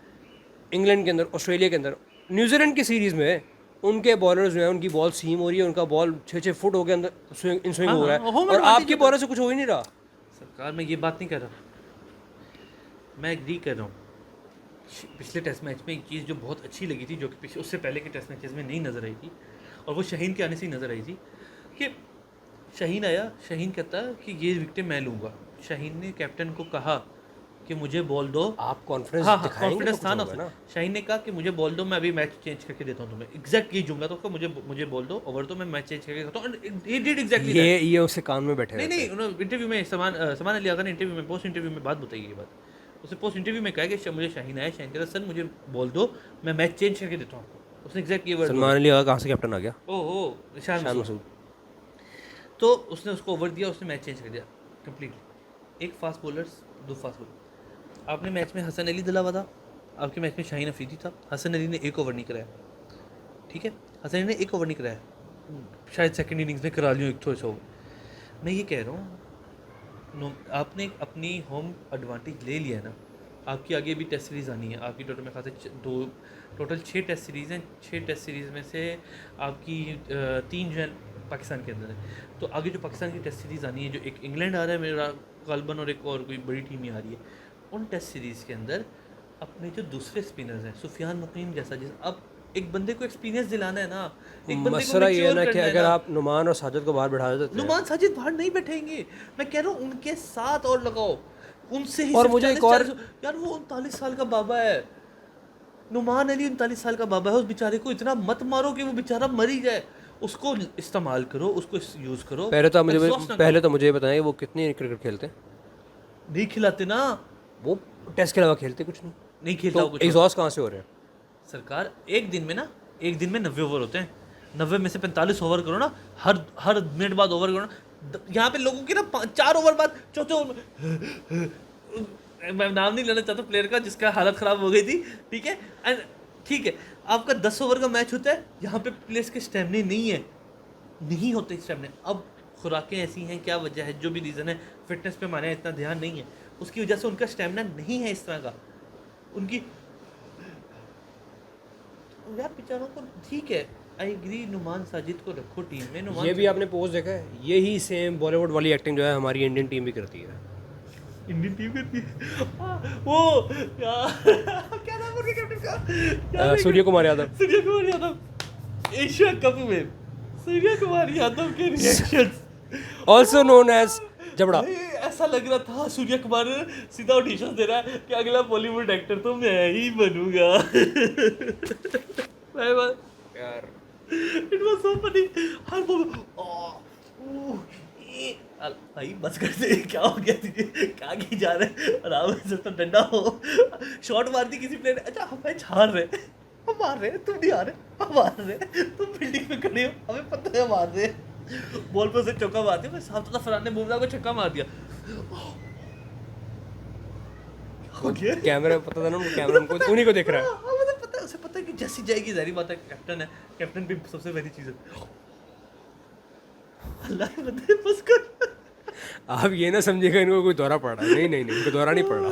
इंग्लैंड के अंदर, ऑस्ट्रेलिया के अंदर, न्यूजीलैंड की सीरीज़ में उनके बॉलर्स जो है उनकी बॉल सीम हो रही है, उनका बॉल 6-6 फुट हो के अंदर इन स्विंग हो रहा है, और आपकी बॉलर से कुछ हो ही नहीं रहा। सरकार मैं ये बात नहीं कर रहा, मैं एग्री कर रहा हूँ। पिछले टेस्ट मैच में एक चीज़ जो बहुत अच्छी लगी थी, जो कि उससे पहले के टेस्ट मैचेस में नहीं नज़र आई थी, और वो शाहीन के आने से ही नज़र आई थी, कि शाहीन आया, शाहीन कहता कि ये विकेट मैं लूँगा। शाहीन ने कैप्टन को कहा कि मुझे बॉल दो। आप कॉन्फिडेंस कॉन्फिडेंस था ना। शाहीन ने कहा कि मुझे बॉल दो, मैं अभी मैच चेंज करके देता हूँ तुम्हें। एग्जैक्ट ये जुमला तो मुझे बॉल दो, ओवर तो मैं चेंज करके देता हूँ। ही डिड एग्जैक्टली ये उसके कान में बैठे नहीं उन्होंने इंटरव्यू में समान अली आगा ने इंटरव्यू में पोस्ट इंटरव्यू में बात बताई ये बात। उसने पोस्ट इंटरव्यू में कहा कि मुझे शाहीन आया, शाहीन कहता सर मुझे बॉल दो, मैं मैच चेंज करके देता हूँ आपको। उसने एग्जैक्ट ये वर्ड। सलमान अली आगा कहाँ से कैप्टन आ गया? ओहो शान मसूद। तो उसने उसको ओवर दिया, उसने मैच चेंज कर दिया कम्प्लीटली। एक फास्ट बॉलर, दो फास्ट बॉलर। आपने मैच में हसन अली दिलावा था, आपके मैच में शाहीन अफरीदी था। हसन अली ने एक ओवर नहीं कराया, ठीक है, हसन अली ने एक ओवर नहीं कराया, शायद सेकंड इनिंग्स में करा लियो एक थोड़ा सा ओवर। मैं ये कह रहा हूँ आपने अपनी होम एडवांटेज ले लिया है ना। आपकी आगे भी टेस्ट सीरीज़ आनी है, आपकी टोटल में खाते टोटल 6 टेस्ट सीरीज़ हैं। 6 टेस्ट सीरीज़ में से आपकी 3 जो है पाकिस्तान के अंदर है। तो आगे जो पाकिस्तान की टेस्ट सीरीज़ आनी है, जो एक इंग्लैंड आ रहा है मेरा गालबन, और एक और कोई बड़ी टीम ही आ रही है, उन टेस्ट सीरीज़ के अंदर अपने जो दूसरे स्पिनर्स हैं, सुफियान मुकीम जैसा, अब एक बंदे को एक्सपीरियंस दिलाना है ना, एक बंदे मसला ये है ना कि अगर आप नुमान और साजिद को बाहर बैठा देते, नुमान साजिद बाहर नहीं बैठेंगे। मैं कह रहा हूँ उनके साथ और लगाओ, उनसे ही। और मुझे एक और यार वो 39 साल का बाबा है, नुमान अली 39 साल का बाबा है। उस बेचारे को इतना मत मारो कि वो बेचारा मर ही जाए, उसको इस्तेमाल करो, उसको यूज़ करो। पहले तो मुझे बताएं वो कितनी क्रिकेट खेलते हैं? नहीं खिलाते ना वो, टेस्ट के अलावा खेलते कुछ नहीं खेलता। तो एग्जॉस्ट कहाँ से हो रहे हैं सरकार? एक दिन में 90 ओवर होते हैं, 90 में से 45 ओवर करो ना, हर मिनट बाद ओवर करो ना। यहाँ पे लोगों की ना 4 ओवर बाद चौथे ओवर, मैं नाम नहीं लेना चाहता प्लेयर का जिसका हालत ख़राब हो गई थी, ठीक है, एंड ठीक है, आपका 10 ओवर का मैच होता है, यहाँ पे प्लेयर्स के स्टेमिना नहीं होते स्टेमिना। अब खुराकें ऐसी हैं, क्या वजह है, जो भी रीज़न है, फिटनेस पे हमारे इतना ध्यान नहीं है, उसकी वजह से उनका स्टेमिना नहीं है इस तरह का। उनकी यार बेचारों को, ठीक है, आई एग्री, नुमान साजिद को रखो टीम में। नुमान ये भी आपने पोस्ट देखा है, यही सेम बॉलीवुड वाली एक्टिंग जो है हमारी इंडियन टीम भी करती है। इंडियन टीम करती है वो क्या नाम है कैप्टन का? सूर्य कुमार यादव। एशिया कप में सूर्य कुमार यादव के रिएक्शंस, आल्सो नोन एज जबड़ा। ऐसा लग रहा था सूर्य कुमार सीधा ऑडिशन दे रहा है कि अगला बॉलीवुड एक्टर तो मैं ही बनूंगा। यार इट वाज सो फनी। हर भाई बस कर दे, क्या हो गया तुझे, क्या की जा रहा है, आराम से तो डंडा हो। शॉट मार दी किसी प्लेयर ने, अच्छा हम मैच हार रहे, हम मार रहे, तुम नहीं हारे, हम मार रहे, तुम फील्डिंग पे खड़े हो, हमें पता है मार रहे, बॉल पर से चौका मार दिया। मैं साफ तो फरहान ने बुमराह को छक्का मार दिया। कैमरा पता था ना, कैमरा को उन्हीं को देख रहा है। मुझे पता है, उसे पता है कि जैसी जाएगी, जारी बात है, कैप्टन है, कैप्टन भी सबसे पहली चीज़ है। अल्लाह के बंदे बस कर। आप ये ना समझिएगा इनको कोई दौरा पड़ रहा है, नहीं इनको दौरा नहीं पड़ रहा।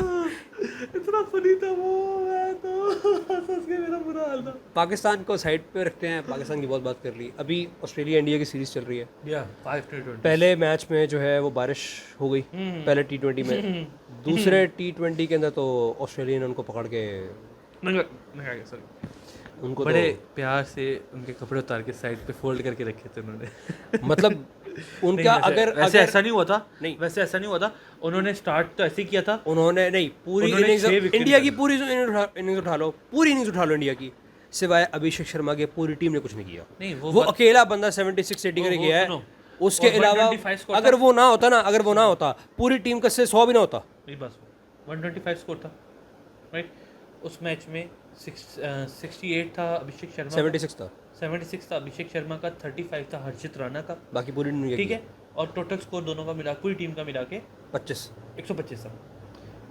इतना फनी था वो, मैं तो हंस के मेरा बुरा हाल था। पाकिस्तान को साइड पे रखते हैं, पाकिस्तान की बहुत बात कर ली। अभी ऑस्ट्रेलिया इंडिया की सीरीज चल रही है, 5-20। पहले मैच में जो है वो बारिश हो गई, पहले T20 में। दूसरे T20 के अंदर तो ऑस्ट्रेलिया ने उनको पकड़ के उनको बड़े प्यार से उनके कपड़े उतार के साइड पे फोल्ड करके रखे थे उन्होंने। मतलब उनका वैसे ऐसा नहीं हुआ था, वैसे ऐसा नहीं हुआ था। उन्होंने स्टार्ट तो ऐसे ही किया था, उन्होंने नहीं पूरी इनिंग्स, इंडिया की पूरी इनिंग्स उठा लो, पूरी इनिंग्स उठा लो इंडिया की, सिवाय अभिषेक शर्मा के पूरी टीम ने कुछ नहीं किया। नहीं वो अकेला बंदा 76-80 करके गया है। उसके अलावा अगर वो ना होता पूरी टीम का से 100 भी ना होता। बस 125 स्कोर था, राइट। उस मैच में 68 था अभिषेक शर्मा, 76 था अभिषेक शर्मा का, 35 था हर्षित राणा का, बाकी पूरी टीम, ठीक है। और टोटल स्कोर दोनों का मिला, पूरी टीम का मिला के 125 था।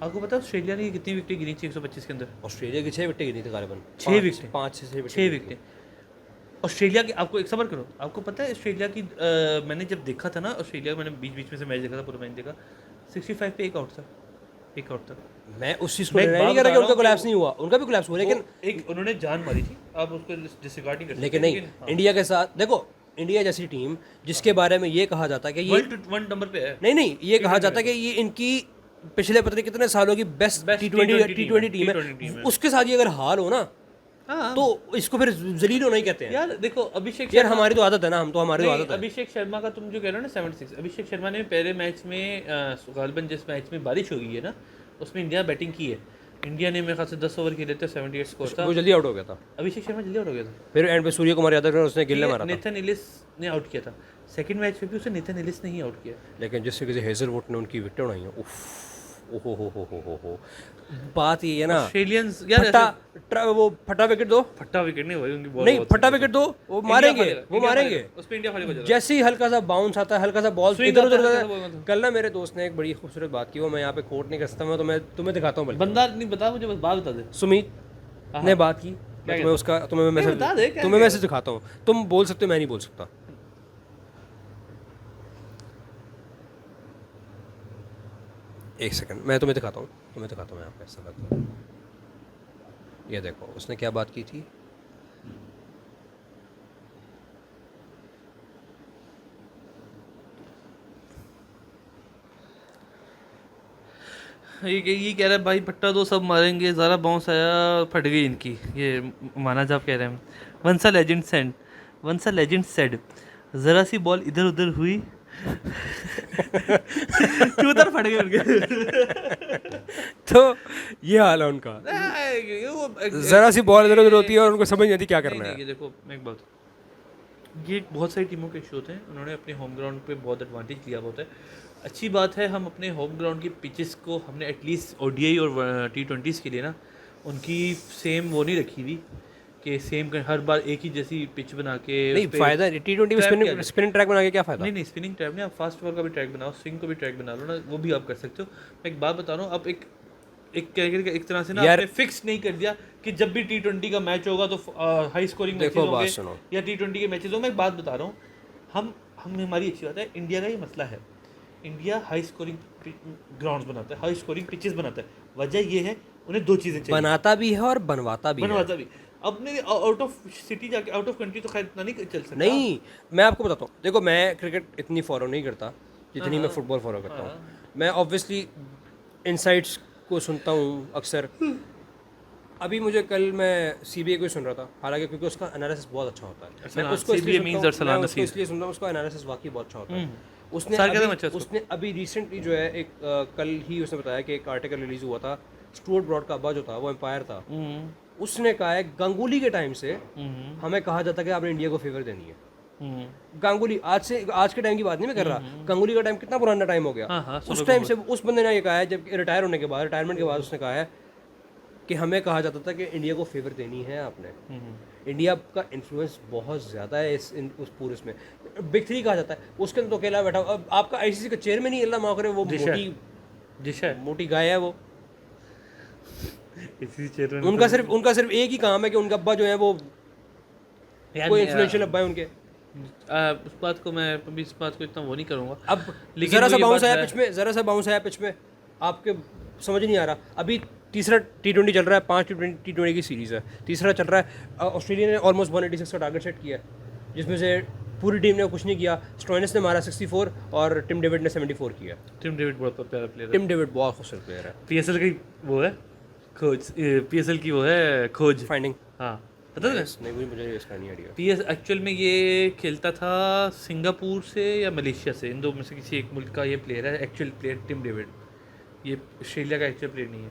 आपको पता है ऑस्ट्रेलिया ने कितनी विकेट गिनी थी 125 के अंदर? ऑस्ट्रेलिया की 6 विकेट गिनी थी गालिबन, 6 विकेट, 5 से 6 विकेट। ऑस्ट्रेलिया के, आपको एक सबर करो, आपको पता है ऑस्ट्रेलिया की मैंने जब देखा था ना ऑस्ट्रेलिया, मैंने बीच बीच में से मैच देखा था, पूरा मैच देखा, 65 पे एक आउट था, एक आउट था। मैं उस चीज़ को मैं एक नहीं बात कह रहा कि बता उनका रहा हूँ कोलैप्स कि नहीं हुआ, उनका भी कोलैप्स हुआ, लेकिन एक उन्होंने जान मारी थी, आप उसको डिसरिगार्ड नहीं कर सकते। लेकिन नहीं, इंडिया के साथ देखो, इंडिया जैसी टीम जिसके बारे में ये कहा जाता है कि ये वर्ल्ड वन नंबर पे है। नहीं ये कहा जाता है कि ये इनकी पिछले पता नहीं कितने सालों की बेस्ट टी20 टीम है, उसके साथ ये अगर हाल हो ना हाँ तो इसको फिर जलील होना ही कहते हैं। यार देखो अभिषेक यार हमारी तो आदत है ना, हम तो हमारी तो नहीं, आदत है। अभिषेक शर्मा का तुम जो कह रहे हो ना 76, अभिषेक शर्मा ने पहले मैच में गालिबन जिस मैच में बारिश हो गई है ना, उसमें इंडिया बैटिंग की है, इंडिया ने मेरे ख्याल से 10 ओवर खेले थे, 78 स्कोर था, वो जल्दी आउट हो गया था, अभिषेक शर्मा जल्दी आउट हो गया था। फिर एंड पे सूर्य कुमार यादव ने उसने गिल ने मारा था, नेथन एलिस ने आउट किया था, सेकंड मैच में भी उसे नेथन एलिस ने ही आउट किया। लेकिन जिस तरीके से हेजलवुड ने उनकी विकेट उड़ाई है, उफ, ओहो हो, बात ये है ना, ऑस्ट्रेलियंस यार वो फटा विकेट दो, फट्टा विकेट नहीं भाई, उनकी बॉल नहीं फटा विकेट दो, वो मारेंगे, वो मारेंगे, उसमें इंडिया खाली हो जाएगा। जैसे ही हल्का सा बाउंस आता है, हल्का सा बॉल इधर उधर। कल ना मेरे दोस्त ने एक बड़ी खूबसूरत बात की, वो मैं यहाँ पे कोट नहीं कर सकता, मैं तुम्हें दिखाता हूँ, बंदा नहीं बता, मुझे बस बात बता दे। सुमित ने बात की, मैं तुम्हें उसका तुम्हें मैसेज दिखाता हूँ, तुम बोल सकते हो, मैं नहीं बोल सकता। एक सेकंड, मैं तुम्हें दिखाता हूँ यहाँ पे ऐसा करता हूँ, ये देखो उसने क्या बात की थी। ये कह रहा है भाई पट्टा दो सब मारेंगे, ज़रा बाउंस आया फट गई इनकी, ये माना जाप कह रहे हैं। वंस अ लेजेंड सेड ज़रा सी बॉल इधर उधर हुई चूतर फट गए उनके। तो ये हाल है उनका, जरा सी बॉल इधर उधर होती है और उनको समझ नहीं आती क्या करना है। ये देखो मैं एक बात, ये बहुत सारी टीमों के इशू होते हैं, उन्होंने अपने होम ग्राउंड पे बहुत एडवांटेज लिया होता है। अच्छी बात है, हम अपने होम ग्राउंड की पिचेस को हमने एटलीस्ट ओडीआई और T20s के लिए ना उनकी सेम वो नहीं रखी हुई कि सेम हर बार एक ही जैसी पिच बना के। नहीं फायदा T20 में स्पिनिंग ट्रैक बना के क्या फायदा? नहीं स्पिनिंग ट्रैक नहीं, आप फास्ट बॉल का भी ट्रैक बनाओ, स्विंग को भी ट्रैक बना लो ना, वो भी आप कर सकते हो। मैं एक बात बता रहा हूँ, आप एक तरह से ना आपने फिक्स नहीं कर दिया कि जब भी T20 का मैच होगा तो हाई स्कोरिंग मैचेस होंगे या T20 के मैचेस होंगे। मैं एक बात बता रहा हूँ, हम हमारी अच्छी बात है, इंडिया का ये मसला है, इंडिया हाई स्कोरिंग ग्राउंड्स बनाता है, हाई स्कोरिंग पिचेस बनाता है। वजह ये है उन्हें दो चीज़ें चाहिए, बनाता भी है और बनवाता भी। अपने आउट ऑफ सिटी जाके, आउट ऑफ कंट्री तो खैर इतना नहीं चल सकता। नहीं, मैं आपको बताता हूँ, देखो मैं क्रिकेट इतनी फॉलो नहीं करता जितनी मैं फुटबॉल फॉलो करता हूँ। मैं ऑब्वियसली इनसाइट्स को सुनता हूँ अक्सर। अभी मुझे कल मैं CBA को ही सुन रहा था, हालांकि क्योंकि उसका एनालिसिस बहुत अच्छा होता है। मैं उसको इसलिए सुनता हूँ, उसका एनालिसिस वाकई बहुत अच्छा होता है। उसने अभी रिसेंटली जो है एक कल ही उसने बताया कि एक आर्टिकल रिलीज हुआ था, स्टुअर्ट ब्रॉड का अब्बा जो था वो एम्पायर था, उसने कहा है गांगुली के टाइम से हमें कहा जाता है कि आपने इंडिया को फेवर देनी है। गांगुली आज के टाइम की बात नहीं मैं कर रहा, गांगुली का टाइम कितना पुराना टाइम हो गया। उस टाइम से उस बंदे ने ये कहा है, जब रिटायर होने के बाद, रिटायरमेंट के बाद उसने कहा है कि हमें कहा जाता था कि इंडिया को फेवर देनी है आपने। इंडिया का इन्फ्लुएंस बहुत ज़्यादा है उस पूरे इसमें, बिग 3 कहा जाता है, उसके अंदर तो अकेला बैठा। अब आपका ICC का चेयरमैन ही अल्लाह माफ करे, वो मोटी गाय है वो। उनका सिर्फ एक ही काम है कि उनका अब्बा जो है वो कोई इन्फ्लुएंशियल अब्बा है उनके। उस बात को मैं अभी इस बात को इतना वो नहीं करूँगा। अब ज़रा सा बाउंस आया पिच में, आपके समझ नहीं आ रहा। अभी तीसरा T20 चल रहा है, 5 T20 की सीरीज़ है, तीसरा चल रहा है। ऑस्ट्रेलिया ने ऑलमोस्ट 186 का टारगेट सेट किया है, जिसमें से पूरी टीम ने कुछ नहीं किया। स्टोइनिस ने मारा 64 और टिम डेविड ने 74 किया। टिम डेविड बहुत प्यारा प्लेयर है, टिम डेविड बहुत खूबसूरत प्लेयर है। PSL की वो है खोज, PSL की वो है खोज फाइंडिंग। हाँ पता है नहीं, मुझे इसका नहीं आइडिया। PS एक्चुअल में ये खेलता था सिंगापुर से या मलेशिया से, इन दो में से किसी एक मुल्क का ये प्लेयर है, एक्चुअल प्लेयर टिम डेविड। ये ऑस्ट्रेलिया का एक्चुअल प्लेयर नहीं है,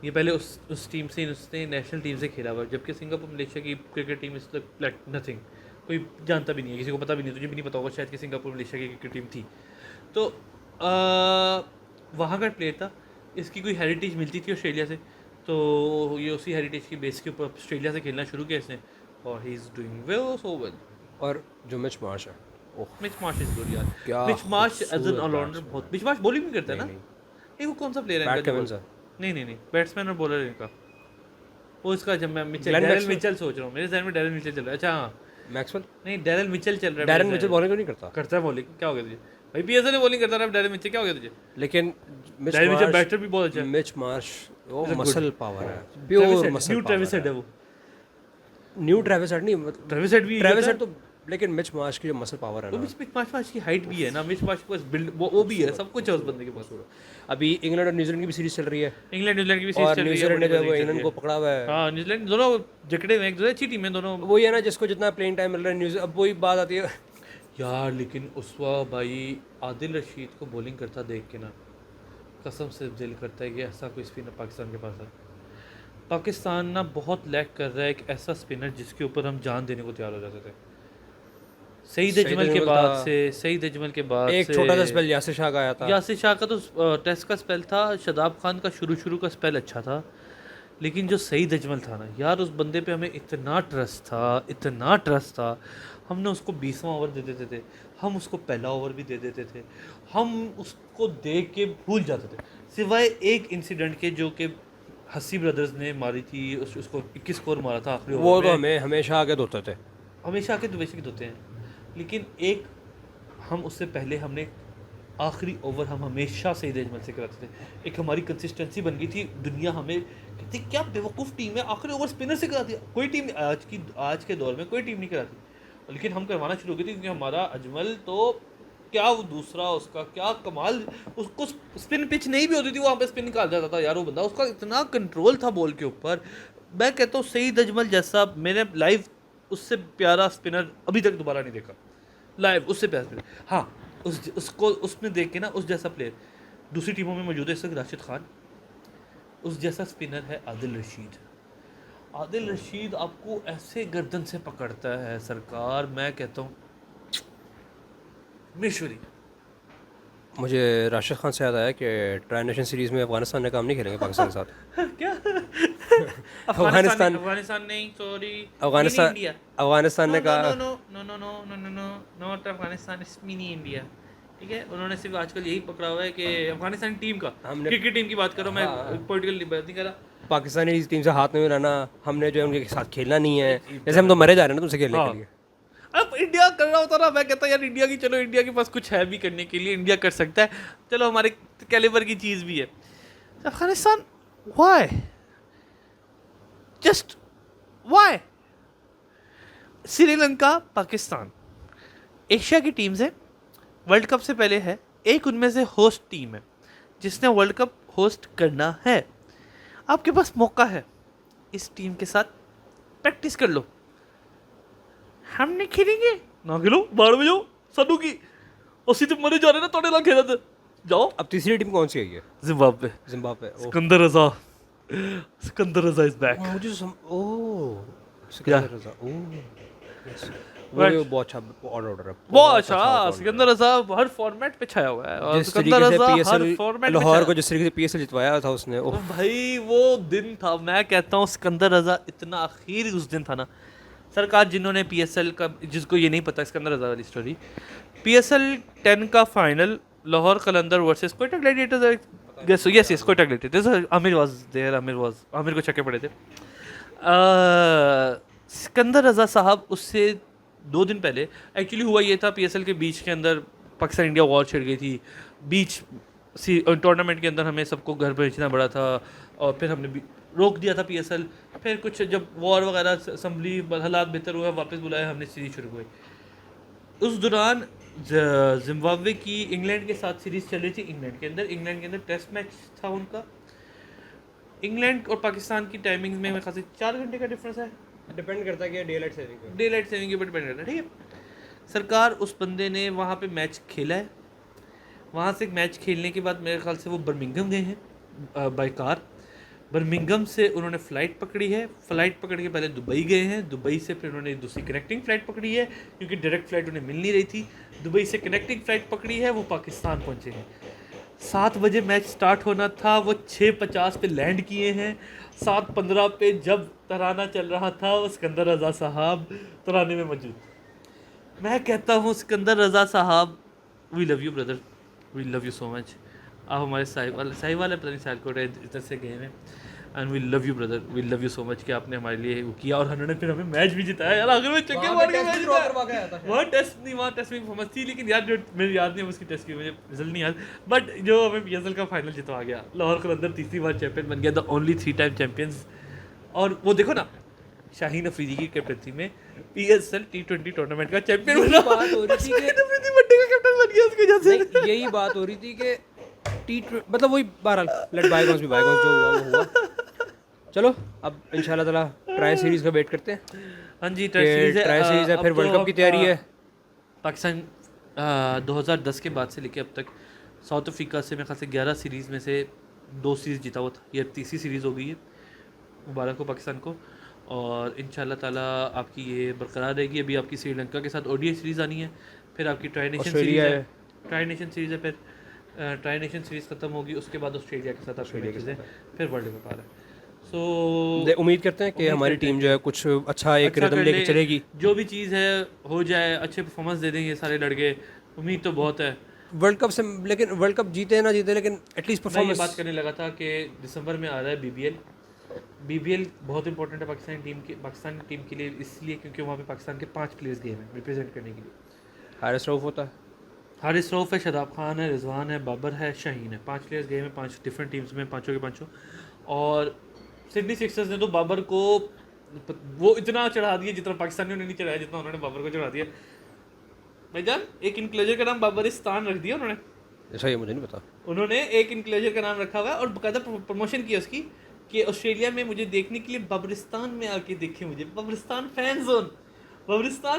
ये पहले उस टीम से, उसने नेशनल टीम से खेला हुआ, जबकि सिंगापुर मलेशिया की cricket team is like nothing, कोई जानता भी नहीं है, किसी को पता भी नहीं, तुझे भी नहीं पता होगा शायद कि सिंगापुर मलेशिया की क्रिकेट टीम थी। तो वहाँ का प्लेयर था, इसकी कोई हेरिटेज मिलती थी ऑस्ट्रेलिया से, तो ये उसी हेरिटेज की बेस के ऊपर ऑस्ट्रेलिया से खेलना शुरू किया इसने, और he is doing well, so well. और जो मिच मार्श है, मिच मार्श इज गुड यार। Mitch Marsh as an allrounder बहुत, मिच मार्श बॉलिंग भी करता है ना। नहीं वो कौन सा प्लेयर है? नहीं बैट्समैन और बॉलर इनका वो, इसका जब मैं डैरेल मिचेल सोच रहा हूँ, मेरे जहन में डैरेल मिचेल चल रहा है। अच्छा हाँ, मैक्सवेल नहीं, डैरेन मिचेल चल रहा है। डैरेन मिचेल बॉलिंग क्यों नहीं करता? करता है बॉलिंग, क्या हो गया तुझे भाई? पीएसएल में बॉलिंग करता रहा, डैरेन मिचेल क्या हो गया तुझे? लेकिन डैरेन मिचेल बैटर भी बहुत अच्छा है। मिच मार्श वो मसल पावर है, pure muscle new Travis head है वो। न्यू ट्रेविस हेड नहीं, मतलब ट्रेविस हेड भी ट्रेविस हेड तो, लेकिन मिच मार्श की जो मसल पावर है वो ना, मिच मार्श की हाइट भी है ना, मिच मार्श के पास बिल्ड वो भी है, सब कुछ है उस बंदे के पास। अभी इंग्लैंड और न्यूजीलैंड की भी सीरीज चल रही है, इंग्लैंड न्यूजीलैंड की भी सीरीज और चल रही है, न्यूजीलैंड ने बड़ी जो है वो बड़ी चल इंग्लैंड रही को है। पकड़ा हुआ है। हाँ, न्यूजीलैंड दोनों जकड़े में एक दूसरे, अच्छी टीम है दोनों। वही है ना, जिसको जितना प्लेइंग टाइम मिल रहा है न्यूज़, अब वही बात आती है यार लेकिन उसवा भाई आदिल रशीद को बॉलिंग करता देख के ना कसम से दिल करता है कि ऐसा कोई स्पिनर पाकिस्तान के पास है। पाकिस्तान ना बहुत लैक कर रहा है एक ऐसा स्पिनर जिसके ऊपर हम जान देने को तैयार हो जाते थे। सईद अजमल के बाद से, सईद अजमल के बाद एक से छोटा सा स्पेल यासिर शाह का आया था। यासिर शाह का तो टेस्ट का स्पेल था, शादाब खान का शुरू का स्पेल अच्छा था, लेकिन जो सईद अजमल था ना यार, उस बंदे पे हमें इतना ट्रस्ट था, हमने उसको 20वां ओवर दे देते थे, हम उसको पहला ओवर भी दे देते थे, हम उसको देख के भूल जाते थे, सिवाय एक इंसिडेंट के जो कि हसी ब्रदर्स ने मारी थी, उसको 21 स्कोर मारा था आखिरी वो ओवर तो में। हमें हमेशा आगे धोते थे, हमेशा आके दुबई से होते हैं, लेकिन एक हम उससे पहले हमने आखिरी ओवर हम हमेशा सईद अजमल से कराते थे, एक हमारी कंसिस्टेंसी बन गई थी। दुनिया हमें कहती क्या बेवकूफ़ टीम है, आखिरी ओवर स्पिनर से कराती है, कोई टीम आज के दौर में कोई टीम नहीं कराती, लेकिन हम करवाना शुरू हो गई थी क्योंकि हमारा अजमल तो क्या, वो दूसरा उसका क्या कमाल, उसको स्पिन पिच नहीं भी होती थी वहाँ पे स्पिन निकाल जाता था यार वो बंदा, उसका इतना कंट्रोल था बॉल के ऊपर। मैं कहता हूँ सईद अजमल जैसा मैंने लाइव उससे प्यारा स्पिनर अभी तक दोबारा नहीं देखा, लाइव उससे प्यारा स्पिनर। हाँ, उसको उसमें देख के ना उस जैसा प्लेयर दूसरी टीमों में मौजूद है इस वक्त राशिद खान, उस जैसा स्पिनर है आदिल रशीद। आदिल रशीद आपको ऐसे गर्दन से पकड़ता है सरकार, मैं कहता हूँ मिशरी। मुझे राशिद खान से याद आया कि ट्राई नेशन सीरीज में अफगानिस्तान ने काम नहीं खेलेंगे पाकिस्तान के साथ। क्या अफगानिस्तान अफगानिस्तान नहीं, सॉरी, अफगानिस्तान इंडिया। अफगानिस्तान ने कहा not Afghanistan, it's mini India. ठीक है, उन्होंने सिर्फ आजकल यही पकड़ा हुआ है कि अफगानिस्तान टीम का, क्रिकेट टीम की बात करो, मैं पॉलिटिकल बात नहीं कर रहा, पाकिस्तानी टीम से हाथ में मिलाना, हमने जो है उनके साथ खेलना नहीं है, जैसे हम तो मरे जा रहे हैं ना तुमसे खेलने के लिए। अब इंडिया कर रहा होता ना, मैं कहता यार इंडिया की, चलो इंडिया के पास कुछ है भी करने के लिए, इंडिया कर सकता है, चलो हमारे कैलिबर की चीज़ भी है। Afghanistan why, just why? Sri Lanka, Pakistan Asia की टीम्स है, वर्ल्ड कप से पहले है, एक उनमें से होस्ट टीम है जिसने वर्ल्ड कप होस्ट करना है। आपके पास मौका है, इस टीम के साथ प्रैक्टिस कर लो। हम नहीं खेलेंगे ना, खेलो बाहर में जाओ, सदू की उसी तो मरे जा रहे ना, तोड़े ना खेला जाओ। अब तीसरी टीम कौन सी आई है? Zimbabwe. Zimbabwe. Sikandar Raza, Sikandar Raza is back. मुझे सिकंदर रजा, वो बहुत अच्छा ऑर्डर है, बहुत अच्छा। सिकंदर रजा हर फॉर्मेट पे छाया हुआ है, और सिकंदर रजा हर फॉर्मेट में लाहौर को जिस तरीके से पीएसएल जितवाया था उसने, तो भाई वो दिन था, मैं कहता हूँ सिकंदर रजा इतना आखिर उस दिन था ना सरकार, जिन्होंने पीएसएल का, जिसको ये नहीं पता सिकंदर रजा वाली स्टोरी, पीएसएल 10 का final Lahore Qalandar versus Quetta gladiators, yes Quetta gladiators, Amir was there, Amir को छक्के पड़े थे। सिकंदर रजा साहब उससे 2 दिन पहले, एक्चुअली हुआ ये था, पीएसएल के बीच के अंदर पाकिस्तान इंडिया वॉर छिड़ गई थी, बीच टूर्नामेंट के अंदर हमें सबको घर भेजना पड़ा था, और फिर हमने रोक दिया था पीएसएल, फिर कुछ जब वॉर वगैरह असम्बली हालात बेहतर हुआ, वापस बुलाया, हमने सीरीज शुरू हुई। उस दौरान जिम्बाब्वे की इंग्लैंड के साथ सीरीज चल रही थी, इंग्लैंड के अंदर टेस्ट मैच था उनका। इंग्लैंड और पाकिस्तान की टाइमिंग्स में मेरे ख्याल से 4 घंटे का डिफरेंस है, डिपेंड करता है कि डेलाइट सेविंग के ऊपर डिपेंड करता है। ठीक है, सरकार उस बंदे ने वहाँ पे मैच खेला है, वहाँ से मैच खेलने के बाद मेरे ख्याल से वो बर्मिंघम गए हैं बाय कार, बर्मिंघम से उन्होंने फ़्लाइट पकड़ी है, फ़्लाइट पकड़ के पहले दुबई गए हैं, दुबई से फिर उन्होंने दूसरी कनेक्टिंग फ़्लाइट पकड़ी है क्योंकि डायरेक्ट फ़्लाइट उन्हें मिल नहीं रही थी, दुबई से कनेक्टिंग फ़्लाइट पकड़ी है, वो पाकिस्तान पहुँचे हैं। 7 बजे मैच स्टार्ट होना था, वो 6:50 पे लैंड किए हैं, 7:15 पे जब तराना चल रहा था, वो सिकंदर रजा साहब तराने में मौजूद। मैं कहता हूँ सिकंदर रजा साहब, we love you brother, we love you so much. आप हमारे साहिब वाले पता नहीं साहिब को इधर से गए हैं, and we love you brother, we love you so much कि आपने हमारे लिए वो किया, और उन्होंने फिर हमें मैच भी जिताया यार, आखिर में चक्के मार के मैच जिताया। वहाँ टेस्ट में परफॉर्मेंस थी, लेकिन यार जो मेरे याद नहीं है उसकी टेस्ट की, मुझे रिजल्ट नहीं याद, बट जो हमें PSL का फाइनल जितवा गया, लाहौर कलंदर तीसरी बार चैंपियन बन गया, द ओनली 3 टाइम चैंपियंस। और वो देखो ना, शाहीन अफरीदी की कैप्टनसी में PSL T20 टूर्नामेंट का चैंपियन बना, बात हो रही थी कि अफरीदी वनडे का कैप्टन बन गया उसकी वजह से। यही बात हो रही थी कि मतलब वही बहरहाल लेट बायगॉन्स बी बायगॉन्स, जो हुआ वो हुआ। चलो अब इंशाल्लाह ताला ट्राई सीरीज का वेट करते हैं। हाँ जी, ट्राई सीरीज है, फिर वर्ल्ड कप की तैयारी है। पाकिस्तान 2010 के बाद से लेके अब तक साउथ अफ्रीका से मेरे ख्याल से 11 सीरीज़ में से 2 सीरीज़ जीता हुआ था, ये तीसरी सीरीज़ हो गई है, मुबारक हो पाकिस्तान को। और इंशाल्लाह ताला आपकी ये बरकरार रहेगी। अभी आपकी श्रीलंका के साथ ODI सीरीज़ आनी है, फिर आपकी ट्राई नेशन सीरीज़ है, फिर ट्राई नेशन सीरीज़ ख़त्म होगी, उसके बाद ऑस्ट्रेलिया के साथ आपकी मैचेस है, फिर वर्ल्ड कप आ रहा है। सो उम्मीद करते हैं कि हमारी टीम जो है कुछ अच्छा एक रिदम लेके चलेगी, जो भी चीज़ है हो जाए, अच्छे परफॉर्मेंस दे देंगे सारे लड़के, उम्मीद तो बहुत है वर्ल्ड कप से। लेकिन वर्ल्ड कप जीते ना जीते, लेकिन एटलीस्ट मैं ये परफॉर्मेंस। बात करने लगा था कि दिसंबर में आ रहा है BBL बहुत इंपॉर्टेंट है पाकिस्तानी टीम के लिए, इसलिए क्योंकि वहाँ पे पाकिस्तान के 5 प्लेयर्स गए हैं रिप्रेजेंट करने के लिए। हारिस रऊफ होता है, हारिस रऊफ है, शादाब खान है, रिजवान है, बाबर है, शाहीन है, 5 प्लेयर्स गए हैं 5 डिफरेंट टीम्स में, पाँचों के पाँचों। और सिडनी सिक्सर्स ने तो बाबर को वो इतना चढ़ा दिया जितना पाकिस्तानियों ने नहीं चढ़ाया, जितना उन्होंने बाबर को चढ़ा दिया। भाईजान, एक इनक्लोजर का नाम बाबरिस्तान रख दिया उन्होंने। ऐसा ये मुझे नहीं पता। उन्होंने एक इनक्लोजर का नाम रखा हुआ है और बकायदा प्रमोशन किया उसकी कि ऑस्ट्रेलिया में मुझे देखने के लिए बाबरिस्तान में आके देखे मुझे, बाबरिस्तान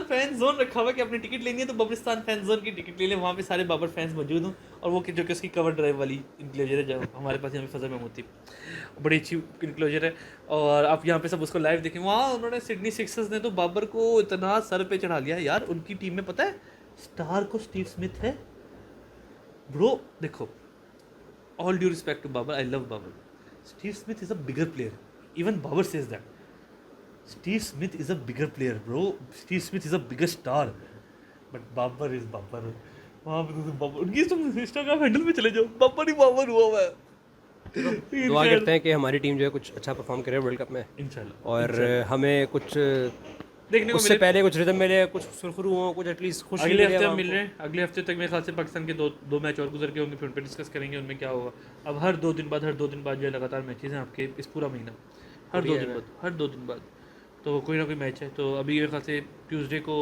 फैन जोन रखा हुआ है कि अपनी टिकट लेनी है तो बाबरिस्तान फैन जोन की टिकट ले लें, वहाँ पे सारे बाबर फैंस मौजूद हों। और वो जो कि उसकी कवर ड्राइव वाली इनक्लोजर है, जो हमारे पास यहाँ पे फजल महमूद थी, बड़ी अच्छी इनक्लोजर है। और आप यहाँ पे सब उसको लाइव देखें, वहाँ उन्होंने सिडनी सिक्सर्स ने तो बाबर को इतना सर पे चढ़ा लिया यार। उनकी टीम में पता है स्टार को स्टीव स्मिथ है ब्रो। देखो, all due respect to Babar, I love Babar, Steve Smith is a bigger player, even Babar says that Steve Smith is a bigger player bro, Steve Smith is a bigger star, but Babar is Babar. वहाँ पे तो बाबर, उनकी तुम Instagram handle पे चले जाओ, बाबर ही बाबर हुआ हुआ है। दुआ करते हैं कि हमारी टीम जो है कुछ अच्छा परफॉर्म करे वर्ल्ड कप में इंशाल्लाह, और हमें कुछ देखने को उससे पहले कुछ रिदम मिले, कुछ सुरखरू हो, कुछ एटलीस्ट खुशी अगले हफ्ते हम मिल रहे हैं। अगले हफ्ते तक मेरे ख्याल से पाकिस्तान के दो मैच और गुजर के होंगे, फिर उन पर डिस्कस करेंगे उनमें क्या होगा। अब हर 2 दिन बाद जो है लगातार मैचेस हैं आपके इस पूरा महीना, हर 2 दिन बाद तो कोई ना कोई मैच है। तो अभी मेरे ख्याल से ट्यूसडे को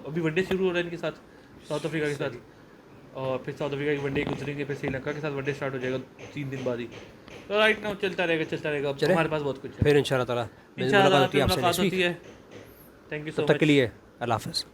अभी वनडे शुरू हो रहा है इनके साथ, साउथ अफ्रीका के साथ, और फिर साउथ अफ्रीका की वनडे गुजरेंगे, फिर श्रीलंका के साथ वनडे स्टार्ट हो जाएगा 3 दिन बाद ही। तो राइट नाउ चलता रहेगा, हमारे पास बहुत कुछ है। फिर इंशाल्लाह ताला इंशाल्लाह मुलाकात होती है। थैंक यू सो मच, तब तक के लिए अल्लाह हाफ़िज़।